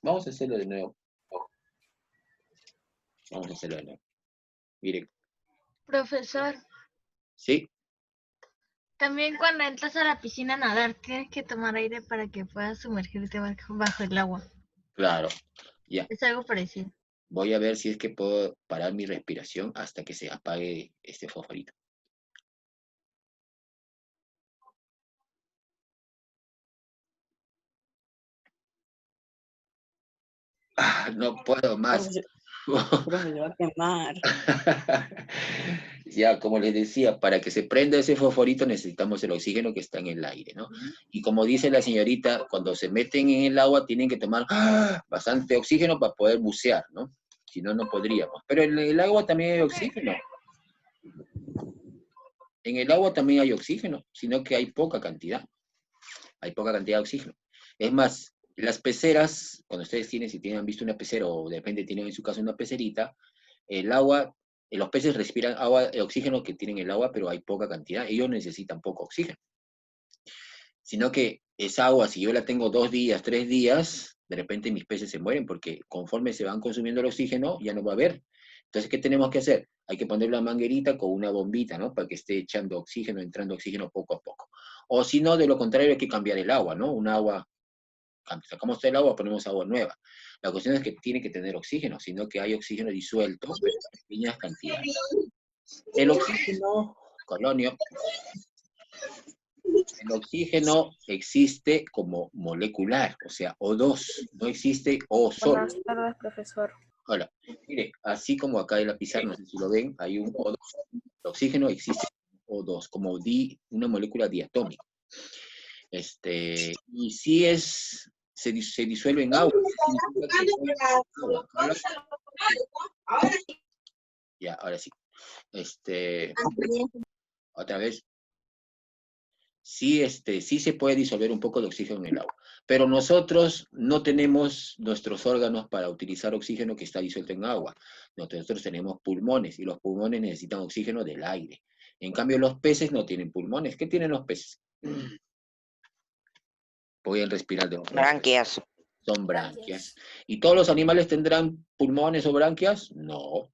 Vamos a hacerlo de nuevo. Vamos a hacerlo de nuevo. Miren, Profesor, ¿sí? también cuando entras a la piscina a nadar, tienes que tomar aire para que puedas sumergirte bajo el agua. Claro. Ya. Es algo parecido. Voy a ver si es que puedo parar mi respiración hasta que se apague este fosforito. No puedo más. Profe, se va a quemar. Ya, como les decía, para que se prenda ese fosforito necesitamos el oxígeno que está en el aire, ¿no? Y como dice la señorita, cuando se meten en el agua tienen que tomar bastante oxígeno para poder bucear, ¿no? Si no, no podríamos. Pero en el agua también hay oxígeno. En el agua también hay oxígeno, sino que hay poca cantidad. Hay poca cantidad de oxígeno. Es más, las peceras, cuando ustedes han visto una pecera o de repente tienen en su casa una pecerita, el agua, los peces respiran agua, el oxígeno que tienen el agua, pero hay poca cantidad. Ellos necesitan poco oxígeno. Sino que esa agua, si yo la tengo 2 días, 3 días, de repente mis peces se mueren porque conforme se van consumiendo el oxígeno, ya no va a haber. Entonces, ¿qué tenemos que hacer? Hay que poner la manguerita con una bombita, ¿no? Para que esté echando oxígeno, entrando oxígeno poco a poco. O si no, de lo contrario, hay que cambiar el agua, ¿no? Un agua, sacamos todo el agua, ponemos agua nueva. La cuestión es que tiene que tener oxígeno, sino que hay oxígeno disuelto, pero en pequeñas cantidades. El oxígeno, Colonio, el oxígeno existe como molecular, o sea, O2, no existe O solo. Buenas tardes, profesor. Hola, mire, así como acá en la pizarra, no sé si lo ven, hay un O2. El oxígeno existe como O2, como una molécula diatómica. Y si se disuelve en agua. Ya, ahora sí. Otra vez. Sí, sí se puede disolver un poco de oxígeno en el agua, pero nosotros no tenemos nuestros órganos para utilizar oxígeno que está disuelto en agua. Nosotros tenemos pulmones y los pulmones necesitan oxígeno del aire. En cambio, los peces no tienen pulmones. ¿Qué tienen los peces? Pueden respirar de Branquias. Son branquias. ¿Y todos los animales tendrán pulmones o branquias? No,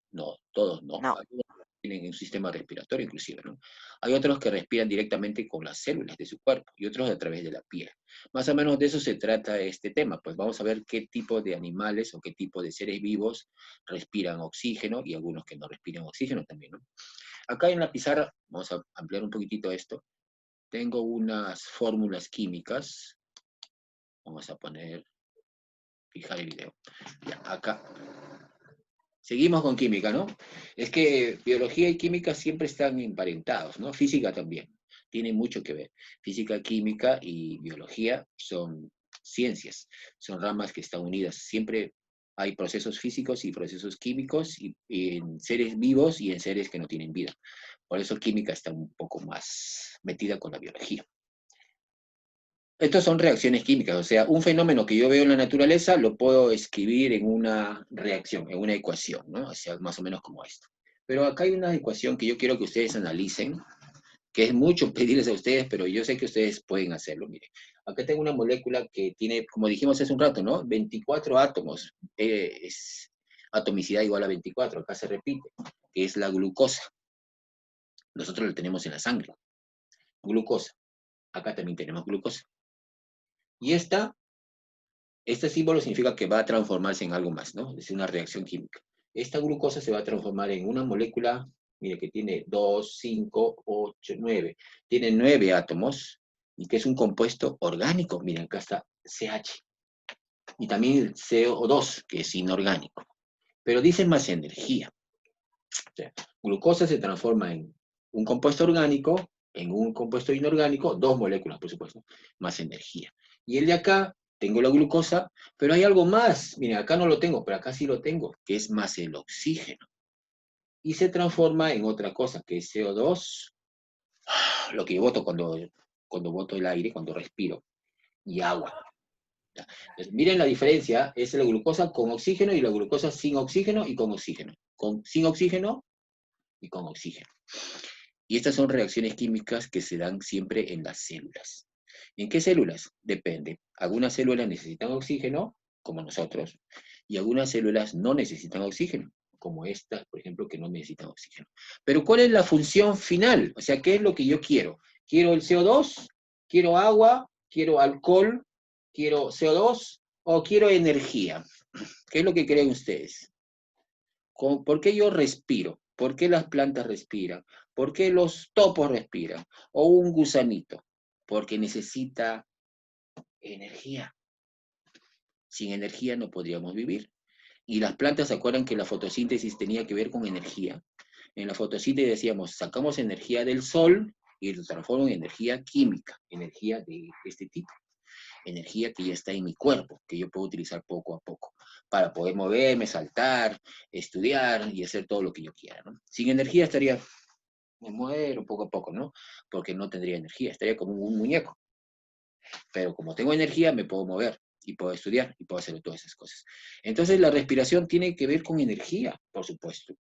todos no. No. Algunos tienen un sistema respiratorio inclusive, ¿no? Hay otros que respiran directamente con las células de su cuerpo y otros a través de la piel. Más o menos de eso se trata este tema, pues vamos a ver qué tipo de animales o qué tipo de seres vivos respiran oxígeno y algunos que no respiran oxígeno también, ¿no? Acá en la pizarra, vamos a ampliar un poquitito esto, tengo unas fórmulas químicas, vamos a fijar el video, ya, acá. Seguimos con química, ¿no? Es que biología y química siempre están emparentados, ¿no? Física también, tiene mucho que ver. Física, química y biología son ciencias, son ramas que están unidas. Siempre hay procesos físicos y procesos químicos y en seres vivos y en seres que no tienen vida. Por eso química está un poco más metida con la biología. Estas son reacciones químicas, o sea, un fenómeno que yo veo en la naturaleza lo puedo escribir en una reacción, en una ecuación, ¿no? O sea, más o menos como esto. Pero acá hay una ecuación que yo quiero que ustedes analicen, que es mucho pedirles a ustedes, pero yo sé que ustedes pueden hacerlo. Mire, acá tengo una molécula que tiene, como dijimos hace un rato, ¿no? 24 átomos, es atomicidad igual a 24, acá se repite, que es la glucosa. Nosotros la tenemos en la sangre. Glucosa. Acá también tenemos glucosa. Y este símbolo significa que va a transformarse en algo más, ¿no? Es una reacción química. Esta glucosa se va a transformar en una molécula, mire, que tiene 2, 5, 8, 9. Tiene 9 átomos y que es un compuesto orgánico. Miren, acá está CH. Y también el CO2, que es inorgánico. Pero dice más energía. O sea, glucosa se transforma en un compuesto orgánico, en un compuesto inorgánico, 2 moléculas, por supuesto, más energía. Y el de acá, tengo la glucosa, pero hay algo más. Miren, acá no lo tengo, pero acá sí lo tengo, que es más el oxígeno. Y se transforma en otra cosa, que es CO2, lo que yo boto cuando boto el aire, cuando respiro, y agua. Entonces, miren la diferencia, es la glucosa con oxígeno y la glucosa sin oxígeno y con oxígeno. Sin oxígeno y con oxígeno. Y estas son reacciones químicas que se dan siempre en las células. ¿En qué células? Depende. Algunas células necesitan oxígeno, como nosotros, y algunas células no necesitan oxígeno, como estas, por ejemplo, que no necesitan oxígeno. Pero ¿cuál es la función final? O sea, ¿qué es lo que yo quiero? ¿Quiero el CO2? ¿Quiero agua? ¿Quiero alcohol? ¿Quiero CO2? ¿O quiero energía? ¿Qué es lo que creen ustedes? ¿Por qué yo respiro? ¿Por qué las plantas respiran? ¿Por qué los topos respiran? ¿O un gusanito? Porque necesita energía. Sin energía no podríamos vivir. Y las plantas se acuerdan que la fotosíntesis tenía que ver con energía. En la fotosíntesis decíamos, sacamos energía del sol y lo transformamos en energía química, energía de este tipo. Energía que ya está en mi cuerpo, que yo puedo utilizar poco a poco, para poder moverme, saltar, estudiar y hacer todo lo que yo quiera, ¿no? Sin energía estaría, me muero poco a poco, ¿no? Porque no tendría energía, estaría como un muñeco. Pero como tengo energía, me puedo mover y puedo estudiar y puedo hacer todas esas cosas. Entonces la respiración tiene que ver con energía, por supuesto.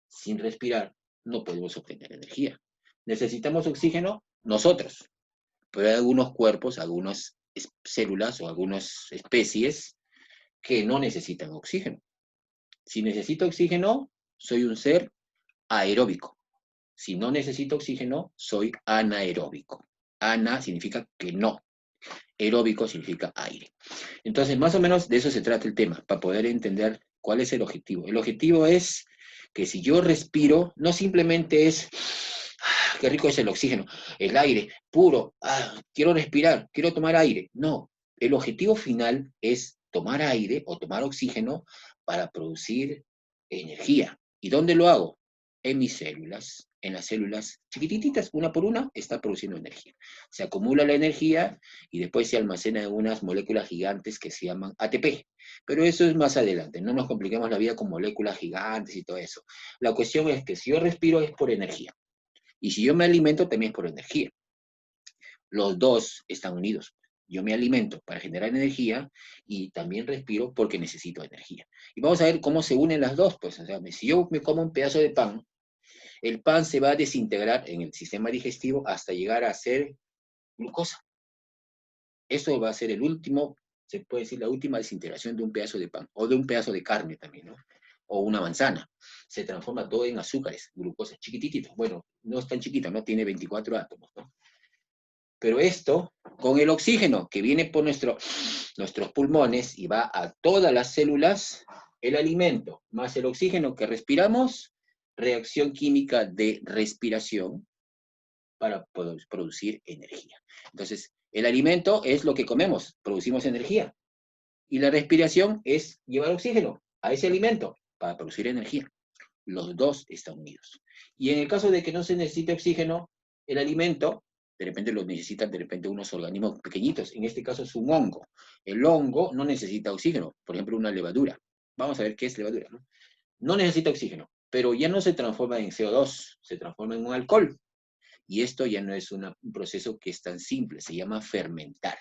Sin respirar no podemos obtener energía. ¿Necesitamos oxígeno? Nosotros. Pero hay algunos cuerpos, algunas células o algunas especies que no necesitan oxígeno. Si necesito oxígeno, soy un ser aeróbico. Si no necesito oxígeno, soy anaeróbico. Ana significa que no. Aeróbico significa aire. Entonces, más o menos de eso se trata el tema, para poder entender cuál es el objetivo. El objetivo es que si yo respiro, no simplemente es, qué rico es el oxígeno, el aire puro, quiero respirar, quiero tomar aire. No, el objetivo final es tomar aire o tomar oxígeno para producir energía. ¿Y dónde lo hago? En mis células, en las células chiquititas, una por una, está produciendo energía. Se acumula la energía y después se almacena en unas moléculas gigantes que se llaman ATP. Pero eso es más adelante, no nos compliquemos la vida con moléculas gigantes y todo eso. La cuestión es que si yo respiro es por energía. Y si yo me alimento también es por energía. Los dos están unidos. Yo me alimento para generar energía y también respiro porque necesito energía. Y vamos a ver cómo se unen las dos. Pues, o sea, si yo me como un pedazo de pan, el pan se va a desintegrar en el sistema digestivo hasta llegar a ser glucosa. Eso va a ser el último, se puede decir, la última desintegración de un pedazo de pan, o de un pedazo de carne también, ¿no? O una manzana. Se transforma todo en azúcares, glucosa, chiquitititos. Bueno, no es tan chiquito, ¿no? Tiene 24 átomos, ¿no? Pero esto, con el oxígeno que viene por nuestros pulmones y va a todas las células, el alimento más el oxígeno que respiramos, reacción química de respiración para poder producir energía. Entonces, el alimento es lo que comemos, producimos energía. Y la respiración es llevar oxígeno a ese alimento para producir energía. Los dos están unidos. Y en el caso de que no se necesite oxígeno, el alimento, de repente lo necesitan de repente unos organismos pequeñitos, en este caso es un hongo. El hongo no necesita oxígeno, por ejemplo una levadura. Vamos a ver qué es levadura, ¿no? No necesita oxígeno, pero ya no se transforma en CO2, se transforma en un alcohol. Y esto ya no es un proceso que es tan simple, se llama fermentar.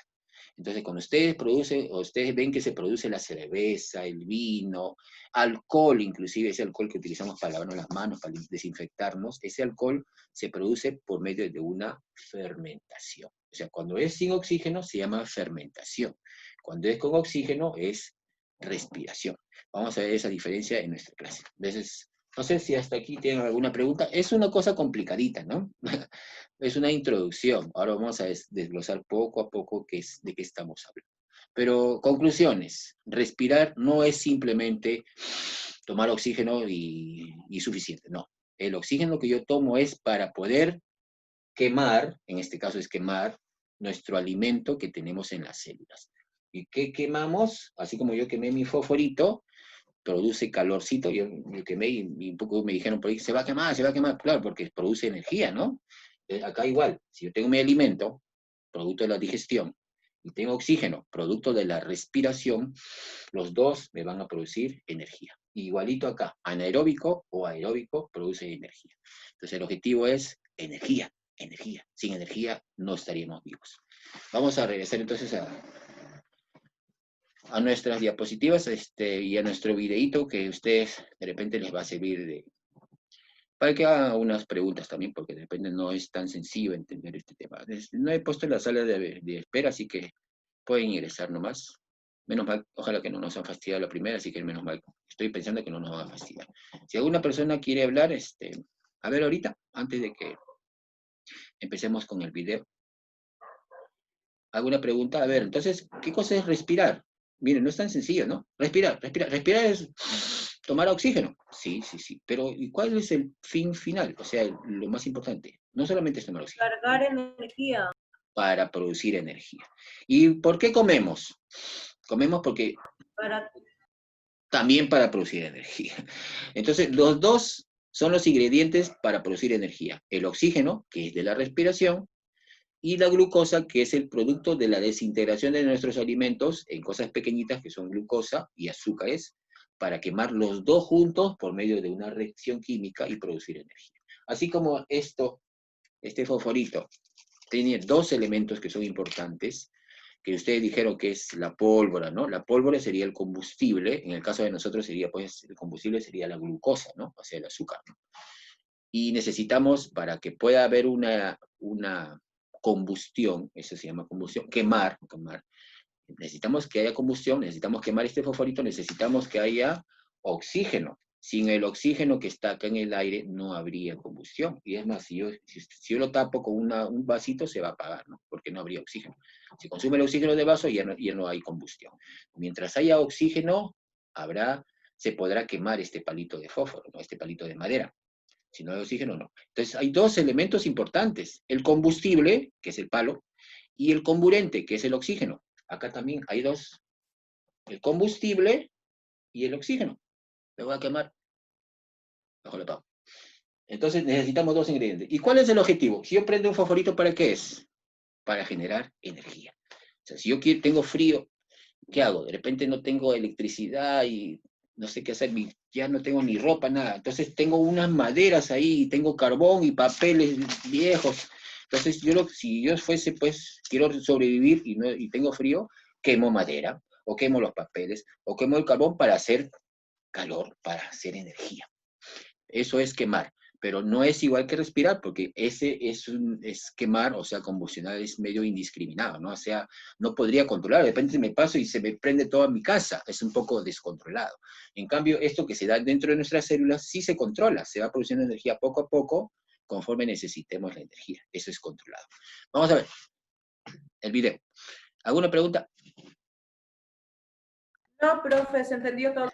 Entonces, cuando ustedes producen, o ustedes ven que se produce la cerveza, el vino, alcohol, inclusive ese alcohol que utilizamos para lavarnos las manos, para desinfectarnos, ese alcohol se produce por medio de una fermentación. O sea, cuando es sin oxígeno se llama fermentación. Cuando es con oxígeno es respiración. Vamos a ver esa diferencia en nuestra clase. Entonces, no sé si hasta aquí tienen alguna pregunta. Es una cosa complicadita, ¿no? Es una introducción. Ahora vamos a desglosar poco a poco de qué estamos hablando. Pero conclusiones. Respirar no es simplemente tomar oxígeno y suficiente. No. El oxígeno que yo tomo es para poder quemar, en este caso es quemar, nuestro alimento que tenemos en las células. ¿Y qué quemamos? Así como yo quemé mi fosforito, produce calorcito, yo quemé y un poco me dijeron por ahí, se va a quemar, claro, porque produce energía, ¿no? Acá igual, si yo tengo mi alimento, producto de la digestión, y tengo oxígeno, producto de la respiración, los dos me van a producir energía. Igualito acá, anaeróbico o aeróbico produce energía. Entonces el objetivo es energía, energía. Sin energía no estaríamos vivos. Vamos a regresar entonces a nuestras diapositivas y a nuestro videíto que a ustedes de repente les va a servir para que hagan unas preguntas también, porque de repente no es tan sencillo entender este tema. No he puesto la sala de espera, así que pueden ingresar nomás. Menos mal, ojalá que no nos han fastidiado la primera, así que menos mal. Estoy pensando que no nos van a fastidiar. Si alguna persona quiere hablar, a ver ahorita, antes de que empecemos con el video. ¿Alguna pregunta? A ver, entonces, ¿qué cosa es respirar? Miren, no es tan sencillo, ¿no? Respirar, respirar. Respirar es tomar oxígeno. Sí, sí, sí. Pero ¿y cuál es el fin final? O sea, lo más importante. No solamente es tomar oxígeno. Cargar energía. Para producir energía. ¿Y por qué comemos? Comemos porque Para también para producir energía. Entonces, los dos son los ingredientes para producir energía. El oxígeno, que es de la respiración, y la glucosa, que es el producto de la desintegración de nuestros alimentos en cosas pequeñitas que son glucosa y azúcares, para quemar los dos juntos por medio de una reacción química y producir energía. Así como este fosforito, tiene dos elementos que son importantes, que ustedes dijeron que es la pólvora, ¿no? La pólvora sería el combustible, en el caso de nosotros sería, pues, el combustible sería la glucosa, ¿no? O sea, el azúcar, ¿no? Y necesitamos, para que pueda haber una combustión, eso se llama combustión, quemar, necesitamos que haya combustión, necesitamos quemar este fosforito, necesitamos que haya oxígeno. Sin el oxígeno que está acá en el aire, no habría combustión. Y es más, si yo lo tapo con un vasito, se va a apagar, ¿no? Porque no habría oxígeno. Si consume el oxígeno del vaso, ya no hay combustión. Mientras haya oxígeno, se podrá quemar este palito de fósforo, ¿no? Este palito de madera. Si no hay oxígeno, no. Entonces, hay dos elementos importantes. El combustible, que es el palo, y el comburente, que es el oxígeno. Acá también hay dos. El combustible y el oxígeno. Me voy a quemar. Bajo la pava. Entonces, necesitamos dos ingredientes. ¿Y cuál es el objetivo? Si yo prendo un fosforito, ¿para qué es? Para generar energía. O sea, si yo tengo frío, ¿qué hago? De repente no tengo electricidad y no sé qué hacer, ya no tengo ni ropa, nada. Entonces tengo unas maderas ahí, tengo carbón y papeles viejos. Entonces si yo fuese, pues, quiero sobrevivir y tengo frío, quemo madera, o quemo los papeles, o quemo el carbón para hacer calor, para hacer energía. Eso es quemar. Pero no es igual que respirar, porque ese es quemar, o sea, combustionar es medio indiscriminado, ¿no? O sea, no podría controlar, de repente me paso y se me prende toda mi casa, es un poco descontrolado. En cambio, esto que se da dentro de nuestras células sí se controla, se va produciendo energía poco a poco, conforme necesitemos la energía, eso es controlado. Vamos a ver el video. ¿Alguna pregunta? no, profe, se entendió todo.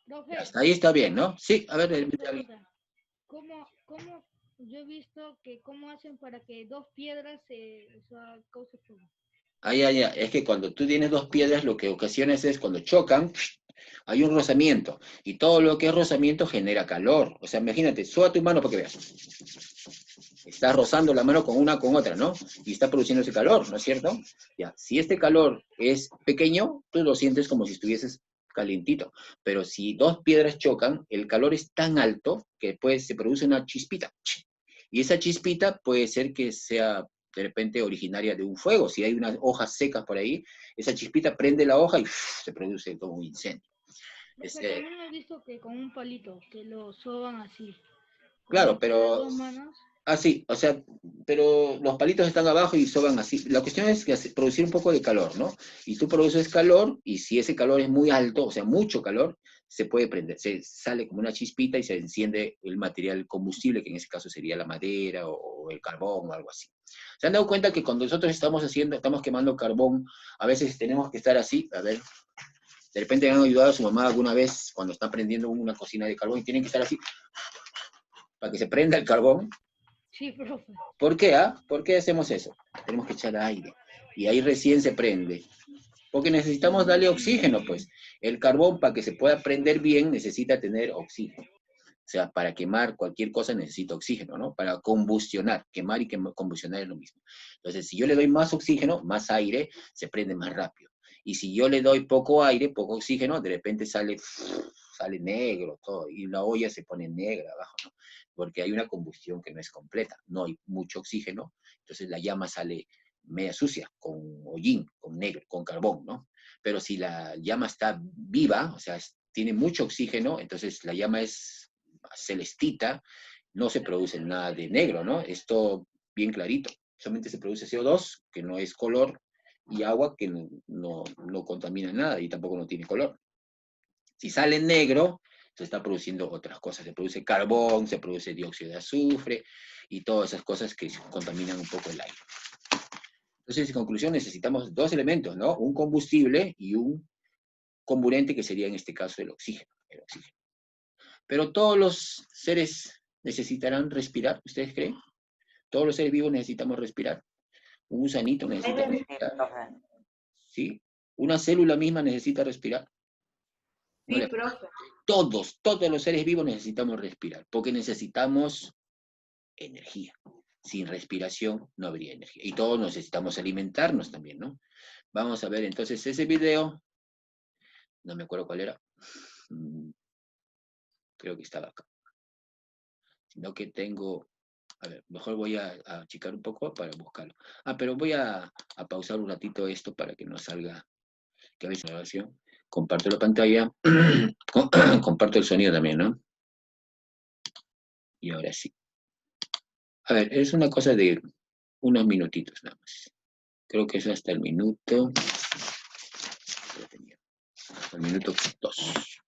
Profe, Hasta ahí está bien, ¿no? Sí, a ver, pregunta. ¿Cómo yo he visto que cómo hacen para que dos piedras causen fuego? es que cuando tú tienes dos piedras, lo que ocasiona es cuando chocan, hay un rozamiento, y todo lo que es rozamiento genera calor. O sea, imagínate, suba tu mano para que veas. Estás rozando la mano con una con otra, ¿no? Y está produciendo ese calor, ¿no es cierto? Ya, si este calor es pequeño, tú lo sientes como si estuvieses calientito. Pero si dos piedras chocan, el calor es tan alto que pues se produce una chispita. Y esa chispita puede ser que sea de repente originaria de un fuego. Si hay unas hojas secas por ahí, esa chispita prende la hoja y se produce como un incendio. Profe, también he visto que con un palito, que lo soban así. Claro, Con las pero dos manos. sí, o sea, pero los palitos están abajo y soban así. La cuestión es que producir un poco de calor, ¿no? Y tú produces calor, y si ese calor es muy alto, o sea, mucho calor, se puede prender, se sale como una chispita y se enciende el material combustible, que en ese caso sería la madera o el carbón o algo así. ¿Se han dado cuenta que cuando nosotros estamos quemando carbón, a veces tenemos que estar así? A ver, de repente han ayudado a su mamá alguna vez cuando está prendiendo una cocina de carbón y tienen que estar así para que se prenda el carbón. Sí, profe. ¿Por qué? ¿Por qué hacemos eso? Tenemos que echar aire. Y ahí recién se prende. Porque necesitamos darle oxígeno, pues. El carbón, para que se pueda prender bien, necesita tener oxígeno. O sea, para quemar cualquier cosa necesita oxígeno, ¿no? Para combustionar. Quemar y combustionar es lo mismo. Entonces, si yo le doy más oxígeno, más aire, se prende más rápido. Y si yo le doy poco aire, poco oxígeno, de repente sale negro todo, y la olla se pone negra abajo, ¿no? Porque hay una combustión que no es completa, no hay mucho oxígeno, entonces la llama sale media sucia, con hollín, con negro, con carbón, ¿no? Pero si la llama está viva, o sea, tiene mucho oxígeno, entonces la llama es celestita, no se produce nada de negro, ¿no? Esto bien clarito. Solamente se produce CO2, que no es color, y agua, que no contamina nada y tampoco no tiene color. Si sale negro, se está produciendo otras cosas. Se produce carbón, se produce dióxido de azufre, y todas esas cosas que contaminan un poco el aire. Entonces, en conclusión, necesitamos dos elementos, ¿no? Un combustible y un comburente, que sería en este caso el oxígeno. Pero todos los seres necesitarán respirar, ¿ustedes creen? Todos los seres vivos necesitamos respirar. Un gusanito necesita respirar. ¿Sí? Una célula misma necesita respirar. Sí, profe. Todos los seres vivos necesitamos respirar, porque necesitamos energía. Sin respiración no habría energía. Y todos necesitamos alimentarnos también, ¿no? Vamos a ver entonces ese video. No me acuerdo cuál era. Creo que estaba acá. Sino que tengo... A ver, mejor voy a achicar un poco para buscarlo. Pero voy a pausar un ratito esto para que no salga... Que a veces la grabación. Comparto la pantalla. Comparto el sonido también, ¿no? Y ahora sí. A ver, es una cosa de unos minutitos nada más. Creo que es hasta el minuto... Hasta el minuto 2.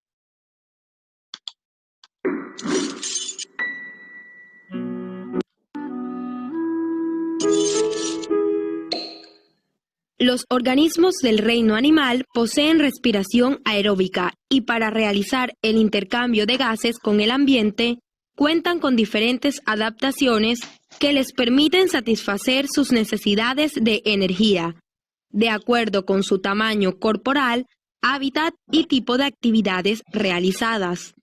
Los organismos del reino animal poseen respiración aeróbica y para realizar el intercambio de gases con el ambiente, cuentan con diferentes adaptaciones que les permiten satisfacer sus necesidades de energía, de acuerdo con su tamaño corporal, hábitat y tipo de actividades realizadas.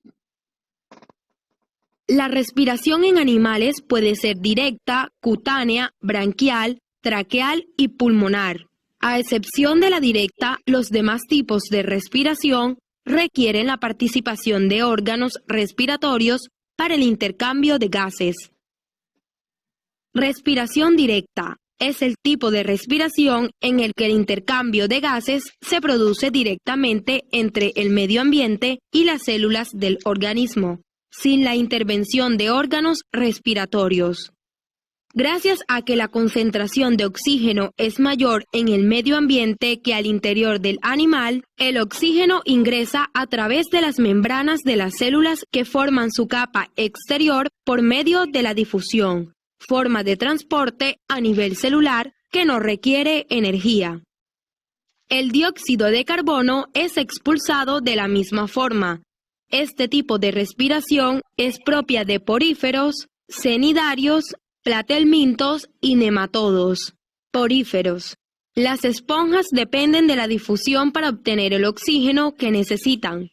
La respiración en animales puede ser directa, cutánea, branquial, traqueal y pulmonar. A excepción de la directa, los demás tipos de respiración requieren la participación de órganos respiratorios para el intercambio de gases. Respiración directa es el tipo de respiración en el que el intercambio de gases se produce directamente entre el medio ambiente y las células del organismo, sin la intervención de órganos respiratorios. Gracias a que la concentración de oxígeno es mayor en el medio ambiente que al interior del animal, el oxígeno ingresa a través de las membranas de las células que forman su capa exterior por medio de la difusión, forma de transporte a nivel celular que no requiere energía. El dióxido de carbono es expulsado de la misma forma. Este tipo de respiración es propia de poríferos, cnidarios, platelmintos y nematodos. Poríferos. Las esponjas dependen de la difusión para obtener el oxígeno que necesitan.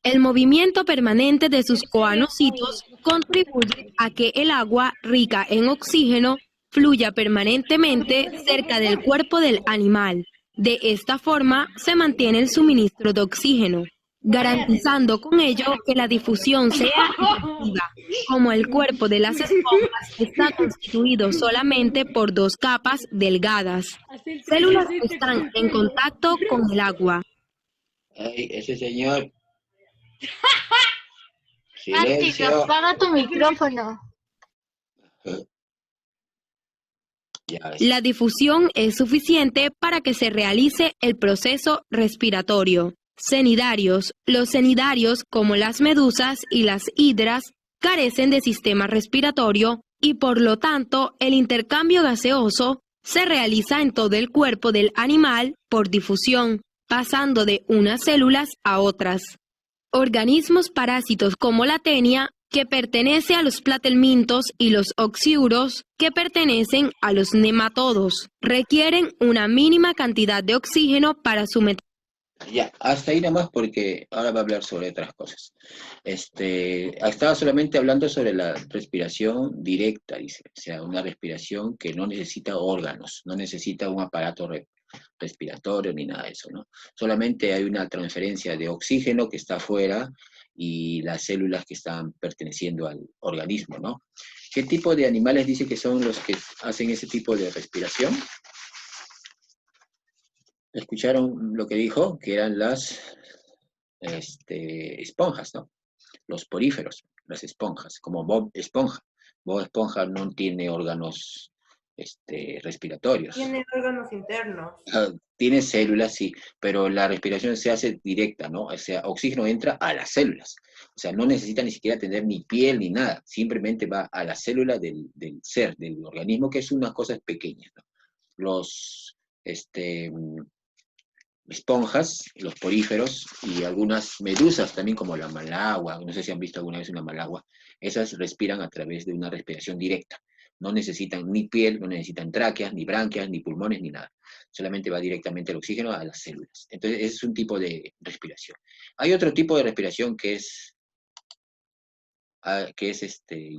El movimiento permanente de sus coanocitos contribuye a que el agua rica en oxígeno fluya permanentemente cerca del cuerpo del animal. De esta forma se mantiene el suministro de oxígeno, garantizando con ello que la difusión sea efectiva. Como el cuerpo de las esponjas está constituido solamente por dos capas delgadas, células que están en contacto con el agua. Ay, ese señor. Mati, Silencio. apaga tu micrófono. Ya ves. La difusión es suficiente para que se realice el proceso respiratorio. Cnidarios. Los cnidarios, como las medusas y las hidras, carecen de sistema respiratorio y por lo tanto el intercambio gaseoso se realiza en todo el cuerpo del animal por difusión, pasando de unas células a otras. Organismos parásitos como la tenia, que pertenece a los platelmintos, y los oxiuros, que pertenecen a los nematodos, requieren una mínima cantidad de oxígeno para su metabolismo. Ya, hasta ahí nada más porque ahora va a hablar sobre otras cosas. Estaba solamente hablando sobre la respiración directa, dice. O sea, una respiración que no necesita órganos, no necesita un aparato respiratorio ni nada de eso, ¿no? Solamente hay una transferencia de oxígeno que está afuera y las células que están perteneciendo al organismo, ¿no? ¿Qué tipo de animales dice que son los que hacen ese tipo de respiración? ¿Escucharon lo que dijo? Que eran las esponjas, ¿no? Los poríferos. las esponjas, como Bob Esponja. Bob Esponja no tiene órganos respiratorios. Tiene órganos internos. Tiene células, sí, pero la respiración se hace directa, ¿no? O sea, oxígeno entra a las células. O sea, no necesita ni siquiera tener ni piel ni nada. Simplemente va a la célula del ser, del organismo, que es unas cosas pequeñas, ¿no? Los esponjas, los poríferos y algunas medusas también, como la malagua, no sé si han visto alguna vez una malagua, esas respiran a través de una respiración directa. No necesitan ni piel, no necesitan tráqueas, ni branquias, ni pulmones, ni nada. Solamente va directamente el oxígeno a las células. Entonces, ese es un tipo de respiración. Hay otro tipo de respiración que es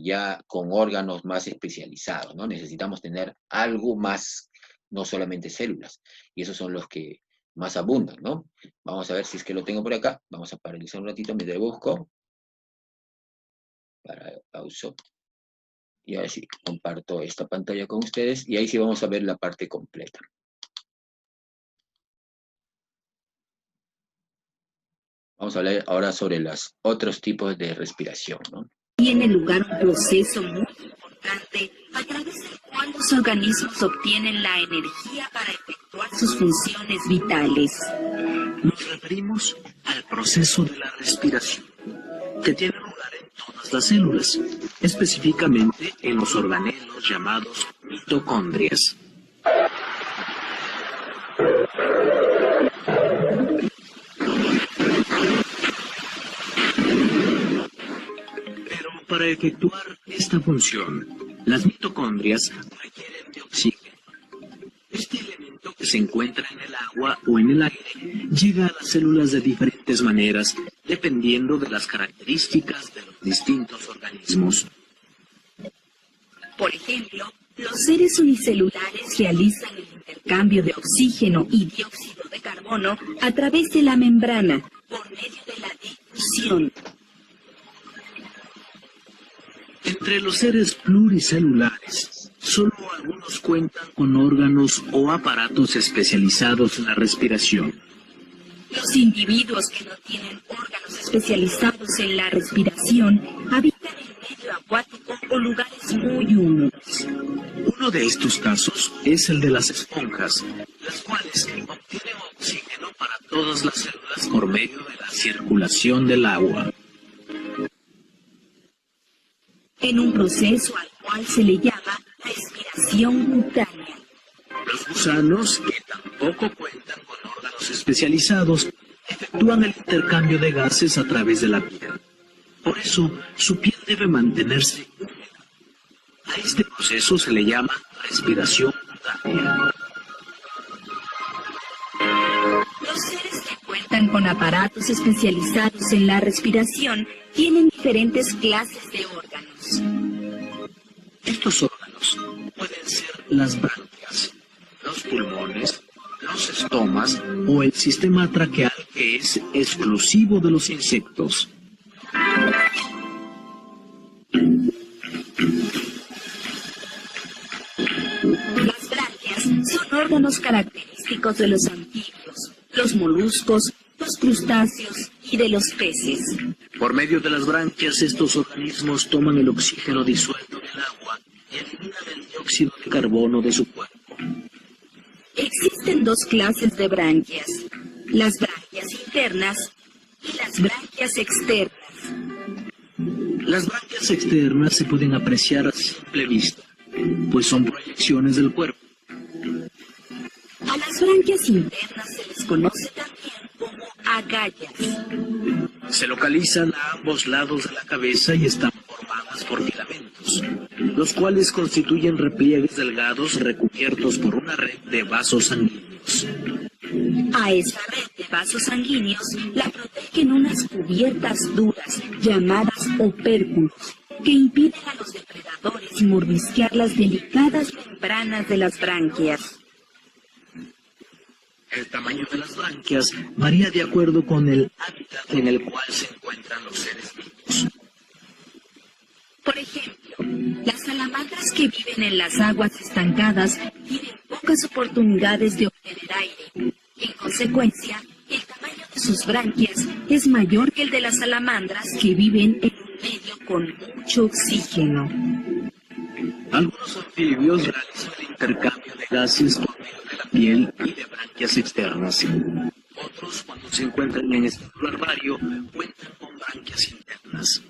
ya con órganos más especializados, ¿no? Necesitamos tener algo más, no solamente células. Y esos son los que más abundan, ¿no? Vamos a ver si es que lo tengo por acá. Vamos a paralizar un ratito mientras busco. Para pauso. Y ahora sí, comparto esta pantalla con ustedes, y ahí sí vamos a ver la parte completa. Vamos a hablar ahora sobre los otros tipos de respiración, ¿no? Tiene lugar un proceso muy importante a través del cual los organismos obtienen la energía para efectuar sus funciones vitales. Nos referimos al proceso de la respiración, que tiene lugar en todas las células, específicamente en los organelos llamados mitocondrias. Pero para efectuar esta función, las mitocondrias requieren de oxígeno. Este elemento, que se encuentra en el agua o en el aire, llega a las células de diferentes maneras, dependiendo de las características de los distintos organismos. Por ejemplo, los seres unicelulares realizan el intercambio de oxígeno y dióxido de carbono a través de la membrana, por medio de la difusión. Entre los seres pluricelulares, solo algunos cuentan con órganos o aparatos especializados en la respiración. Los individuos que no tienen órganos especializados en la respiración habitan en medio acuático o lugares muy húmedos. Uno de estos casos es el de las esponjas, las cuales obtienen oxígeno para todas las células por medio de la circulación del agua. En un proceso al cual se le llama respiración cutánea. Los gusanos, que tampoco cuentan con órganos especializados, efectúan el intercambio de gases a través de la piel. Por eso, su piel debe mantenerse húmeda. A este proceso se le llama respiración cutánea. Los seres que cuentan con aparatos especializados en la respiración tienen diferentes clases de órganos. Estos órganos pueden ser las branquias, los pulmones, los estomas o el sistema traqueal, que es exclusivo de los insectos. Las branquias son órganos característicos de los anfibios, los moluscos, los crustáceos y de los peces. Por medio de las branquias, estos organismos toman el oxígeno disuelto en el agua y eliminan el dióxido de carbono de su cuerpo. Existen dos clases de branquias, las branquias internas y las branquias externas. Las branquias externas se pueden apreciar a simple vista, pues son proyecciones del cuerpo. A las branquias internas se les conoce también como agallas. Se localizan a ambos lados de la cabeza y están formadas por filamentos, los cuales constituyen repliegues delgados recubiertos por una red de vasos sanguíneos. A esa red de vasos sanguíneos la protegen unas cubiertas duras llamadas opérculos, que impiden a los depredadores mordisquear las delicadas membranas de las branquias. El tamaño de las branquias varía de acuerdo con el hábitat en el cual se encuentran los seres vivos. Por ejemplo, las salamandras que viven en las aguas estancadas tienen pocas oportunidades de obtener aire. En consecuencia, el tamaño de sus branquias es mayor que el de las salamandras que viven en un medio con mucho oxígeno. Algunos anfibios realizan el intercambio de gases por medio de la piel y de branquias externas. Otros, cuando se encuentran en estado larvario, cuentan con branquias internas.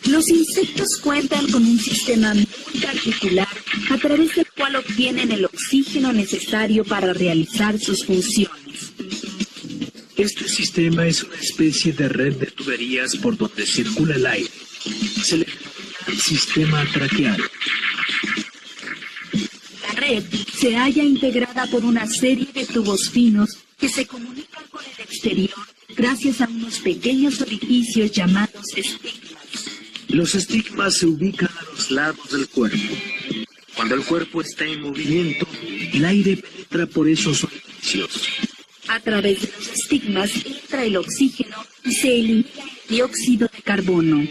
Los insectos cuentan con un sistema muy particular a través del cual obtienen el oxígeno necesario para realizar sus funciones. Este sistema es una especie de red de tuberías por donde circula el aire. Se le denomina sistema traqueal. La red se halla integrada por una serie de tubos finos que se comunican con el exterior gracias a unos pequeños orificios llamados estigmas. Los estigmas se ubican a los lados del cuerpo. Cuando el cuerpo está en movimiento, el aire penetra por esos orificios. A través de los estigmas entra el oxígeno y se elimina el dióxido de carbono.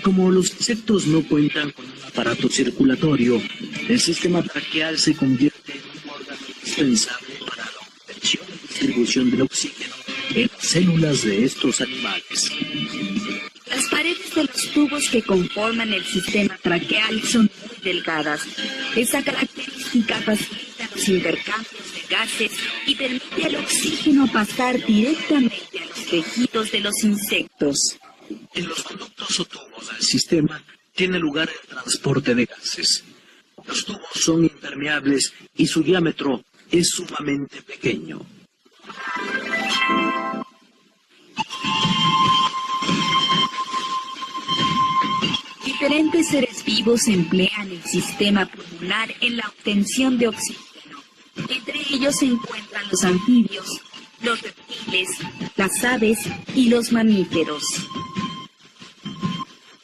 Como los insectos no cuentan con un aparato circulatorio, el sistema traqueal se convierte en un órgano indispensable para la obtención y distribución del oxígeno en las células de estos animales. Las paredes de los tubos que conforman el sistema traqueal son muy delgadas. Esa característica facilita los intercambios de gases y permite al oxígeno pasar directamente a los tejidos de los insectos. En los conductos o tubos del sistema tiene lugar el transporte de gases. Los tubos son impermeables y su diámetro es sumamente pequeño. Diferentes seres vivos emplean el sistema pulmonar en la obtención de oxígeno. Entre ellos se encuentran los anfibios, los reptiles, las aves y los mamíferos.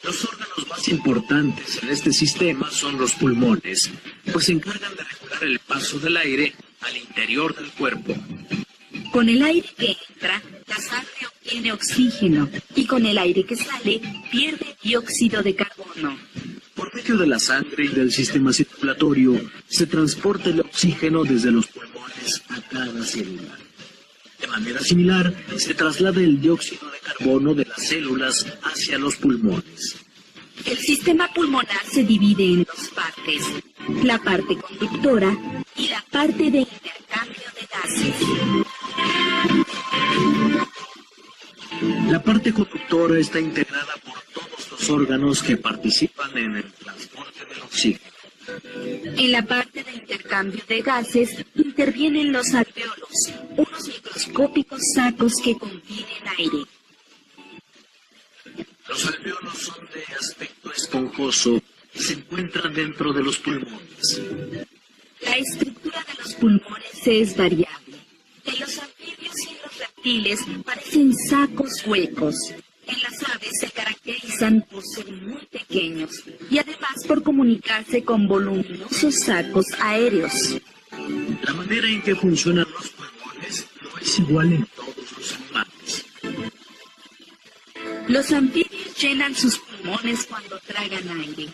Los órganos más importantes en este sistema son los pulmones, pues se encargan de regular el paso del aire al interior del cuerpo. Con el aire que entra, la sangre obtiene oxígeno y con el aire que sale, pierde dióxido de carbono. Por medio de la sangre y del sistema circulatorio, se transporta el oxígeno desde los pulmones a cada célula. De manera similar, se traslada el dióxido de carbono de las células hacia los pulmones. El sistema pulmonar se divide en dos partes, la parte conductora y la parte de intercambio de gases. La parte conductora está integrada por todos los órganos que participan en el transporte del oxígeno. En la parte de intercambio de gases intervienen los alvéolos, unos microscópicos sacos que contienen aire. Los alvéolos son de aspecto esponjoso y se encuentran dentro de los pulmones. La estructura de los pulmones es variable. En los anfibios y en los reptiles parecen sacos huecos. En las aves se caracterizan por ser muy pequeños y además por comunicarse con voluminosos sacos aéreos. La manera en que funcionan los pulmones no es igual en todos los animales. Los anfibios llenan sus pulmones cuando tragan aire.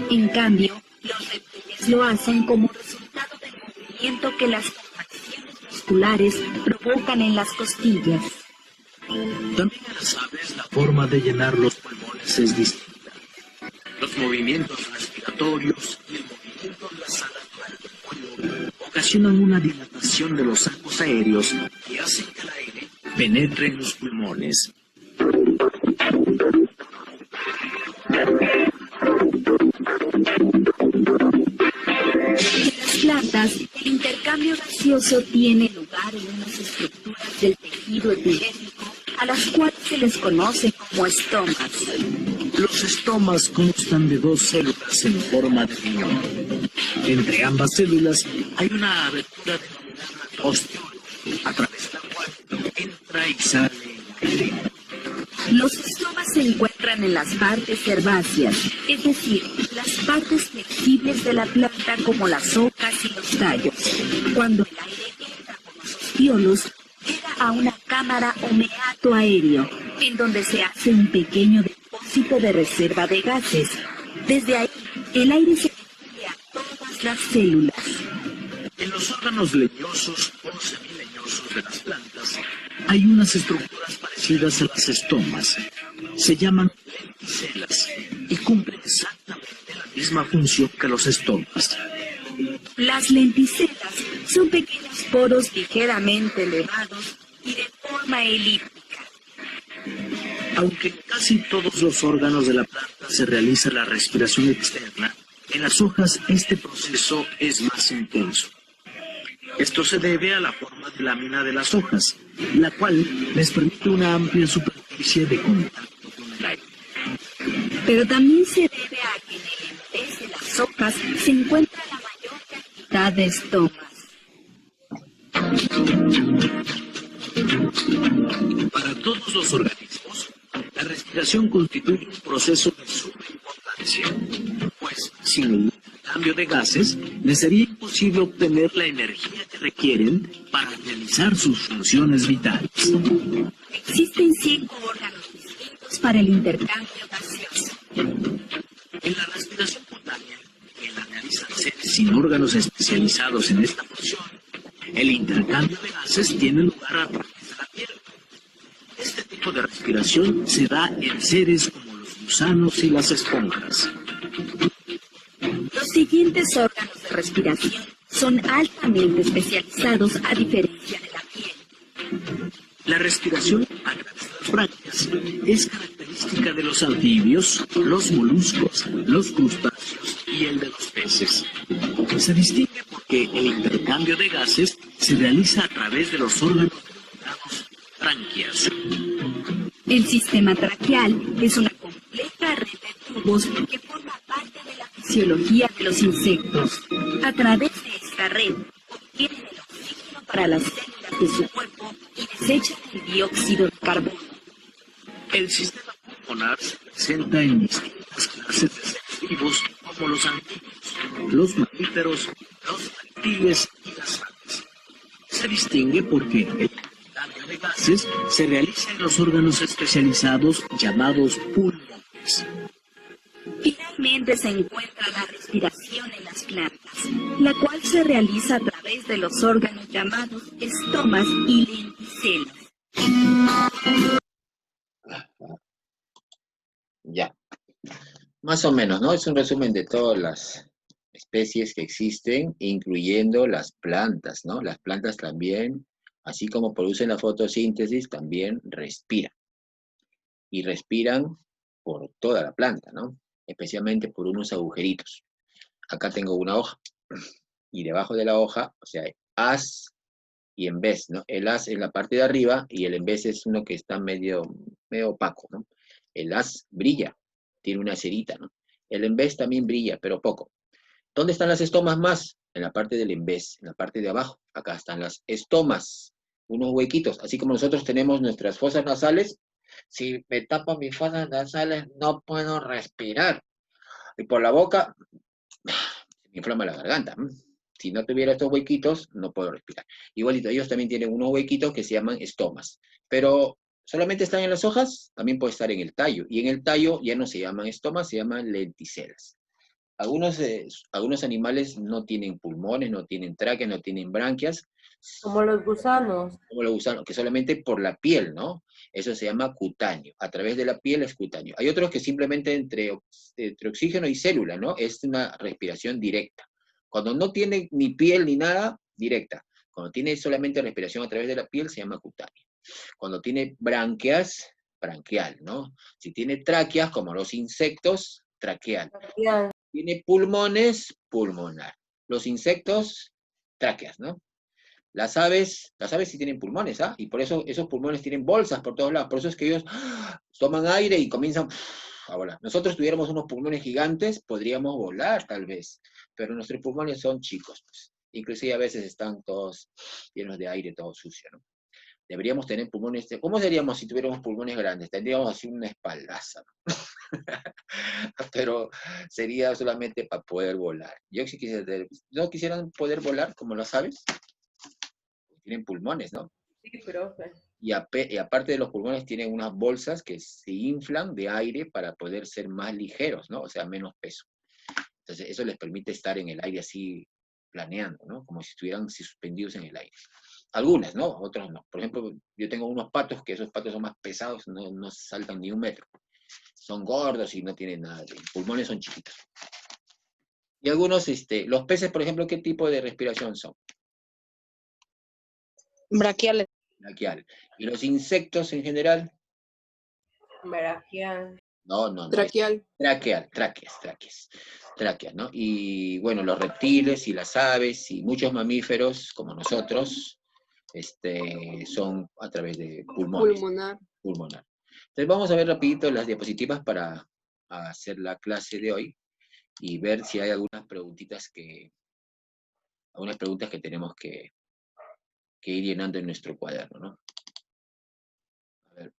En cambio, los reptiles lo hacen como resultado del movimiento que las contracciones musculares provocan en las costillas. También en las aves la forma de llenar los pulmones es distinta. Los movimientos respiratorios y el movimiento nasal natural del cuello ocasionan una dilatación de los sacos aéreos que hacen que el aire penetre en los pulmones. En las plantas, el intercambio gaseoso tiene lugar en unas estructuras del tejido epidérmico a las cuales se les conoce como estomas. Los estomas constan de dos células en forma de riñón. Entre ambas células hay una abertura denominada osteolo, a través de la cual entra y sale el aire. Los estomas se encuentran en las partes herbáceas, es decir, las partes flexibles de la planta como las hojas y los tallos. Cuando el aire entra por los osteolos, llega a una cámara o meato aéreo, en donde se hace un pequeño depósito de reserva de gases. Desde ahí, el aire se distribuye a todas las células. En los órganos leñosos o semileñosos de las plantas, hay unas estructuras parecidas a las estomas. Se llaman lenticelas y cumplen exactamente la misma función que los estomas. Las lenticelas son pequeños poros ligeramente elevados y de forma elíptica. Aunque en casi todos los órganos de la planta se realiza la respiración externa, en las hojas este proceso es más intenso. Esto se debe a la forma de lámina de las hojas, la cual les permite una amplia superficie de contacto con el aire. Pero también se debe a que en el embés de las hojas se encuentra la mayor cantidad de estomas. Para todos los organismos, la respiración constituye un proceso de suma importancia, pues sin el cambio de gases les sería imposible obtener la energía que requieren para realizar sus funciones vitales. Existen 5 órganos distintos para el intercambio gaseoso. En la respiración cutánea, que la realizan seres sin órganos especializados en esta función, el intercambio de gases tiene lugar a través de la piel. Este tipo de respiración se da en seres como los gusanos y las esponjas. Los siguientes órganos de respiración son altamente especializados a diferencia de la piel. La respiración a través de las branquias es característica de los anfibios, los moluscos, los crustáceos y el de los peces. Se distingue porque el intercambio de gases se realiza a través de los órganos denominados branquias. El sistema traqueal es una compleja red de tubos que forma parte de la fisiología de los insectos. A través de esta red obtienen el oxígeno para las células de su cuerpo y desechan el dióxido de carbono. El sistema pulmonar se presenta en distintas clases de seres vivos como los anfibios, los mamíferos, los reptiles y las aves. Se distingue porque el intercambio de gases se realiza en los órganos especializados llamados pulmones. Finalmente se encuentra la respiración en las plantas, la cual se realiza a través de los órganos llamados estomas y lenticelas. Ya. Más o menos, ¿no? Es un resumen de todas las especies que existen, incluyendo las plantas, ¿no? Las plantas también, así como producen la fotosíntesis, también respiran. Y respiran por toda la planta, ¿no? Especialmente por unos agujeritos. Acá tengo una hoja, y debajo de la hoja, o sea, haz y embés, ¿no? El haz en la parte de arriba y el embés es uno que está medio opaco, ¿no? El haz brilla, tiene una cerita, ¿no? El embés también brilla, pero poco. ¿Dónde están las estomas más? En la parte del embés, en la parte de abajo. Acá están las estomas, unos huequitos. Así como nosotros tenemos nuestras fosas nasales, si me tapo mis fosas nasales no puedo respirar. Y por la boca, me inflama la garganta. Si no tuviera estos huequitos, no puedo respirar. Igualito, ellos también tienen unos huequitos que se llaman estomas. Pero solamente están en las hojas, también puede estar en el tallo. Y en el tallo ya no se llaman estomas, se llaman lenticelas. Algunos animales no tienen pulmones, no tienen tráqueas, no tienen branquias. Como los gusanos. Como los gusanos, que solamente por la piel, ¿no? Eso se llama cutáneo. A través de la piel es cutáneo. Hay otros que simplemente entre oxígeno y célula, ¿no? Es una respiración directa. Cuando no tiene ni piel ni nada, directa. Cuando tiene solamente respiración a través de la piel, se llama cutáneo. Cuando tiene branquias, branquial, ¿no? Si tiene tráqueas, como los insectos, traqueal. Ya. Tiene pulmones, pulmonar. Los insectos, tráqueas, ¿no? Las aves sí tienen pulmones, ¿ah? Y por eso esos pulmones tienen bolsas por todos lados. Por eso es que ellos toman aire y comienzan a volar. Nosotros tuviéramos unos pulmones gigantes, podríamos volar tal vez, pero nuestros pulmones son chicos, pues. Inclusive a veces están todos llenos de aire, todo sucio, ¿no? Deberíamos tener pulmones. ¿Cómo seríamos si tuviéramos pulmones grandes? Tendríamos así una espaldaza, ¿no? Pero sería solamente para poder volar. Yo sí ¿no quisieran poder volar como las aves? Tienen pulmones, ¿no? Sí, profe. Y aparte de los pulmones tienen unas bolsas que se inflan de aire para poder ser más ligeros, ¿no? O sea, menos peso. Entonces eso les permite estar en el aire así planeando, ¿no? Como si estuvieran suspendidos en el aire. Algunas, ¿no? Otras no. Por ejemplo, yo tengo unos patos que esos patos son más pesados, no saltan ni 1 metro. Son gordos y no tienen nada, los pulmones son chiquitos. Y algunos, los peces, por ejemplo, ¿qué tipo de respiración son? Braquiales. Braquial. ¿Y los insectos en general? Braquial. No. Traqueal. Tráqueas, ¿no? Y bueno, los reptiles y las aves y muchos mamíferos, como nosotros, son a través de pulmones. Pulmonar. Entonces vamos a ver rapidito las diapositivas para hacer la clase de hoy y ver si hay algunas preguntas que tenemos que ir llenando en nuestro cuaderno, ¿no? A ver,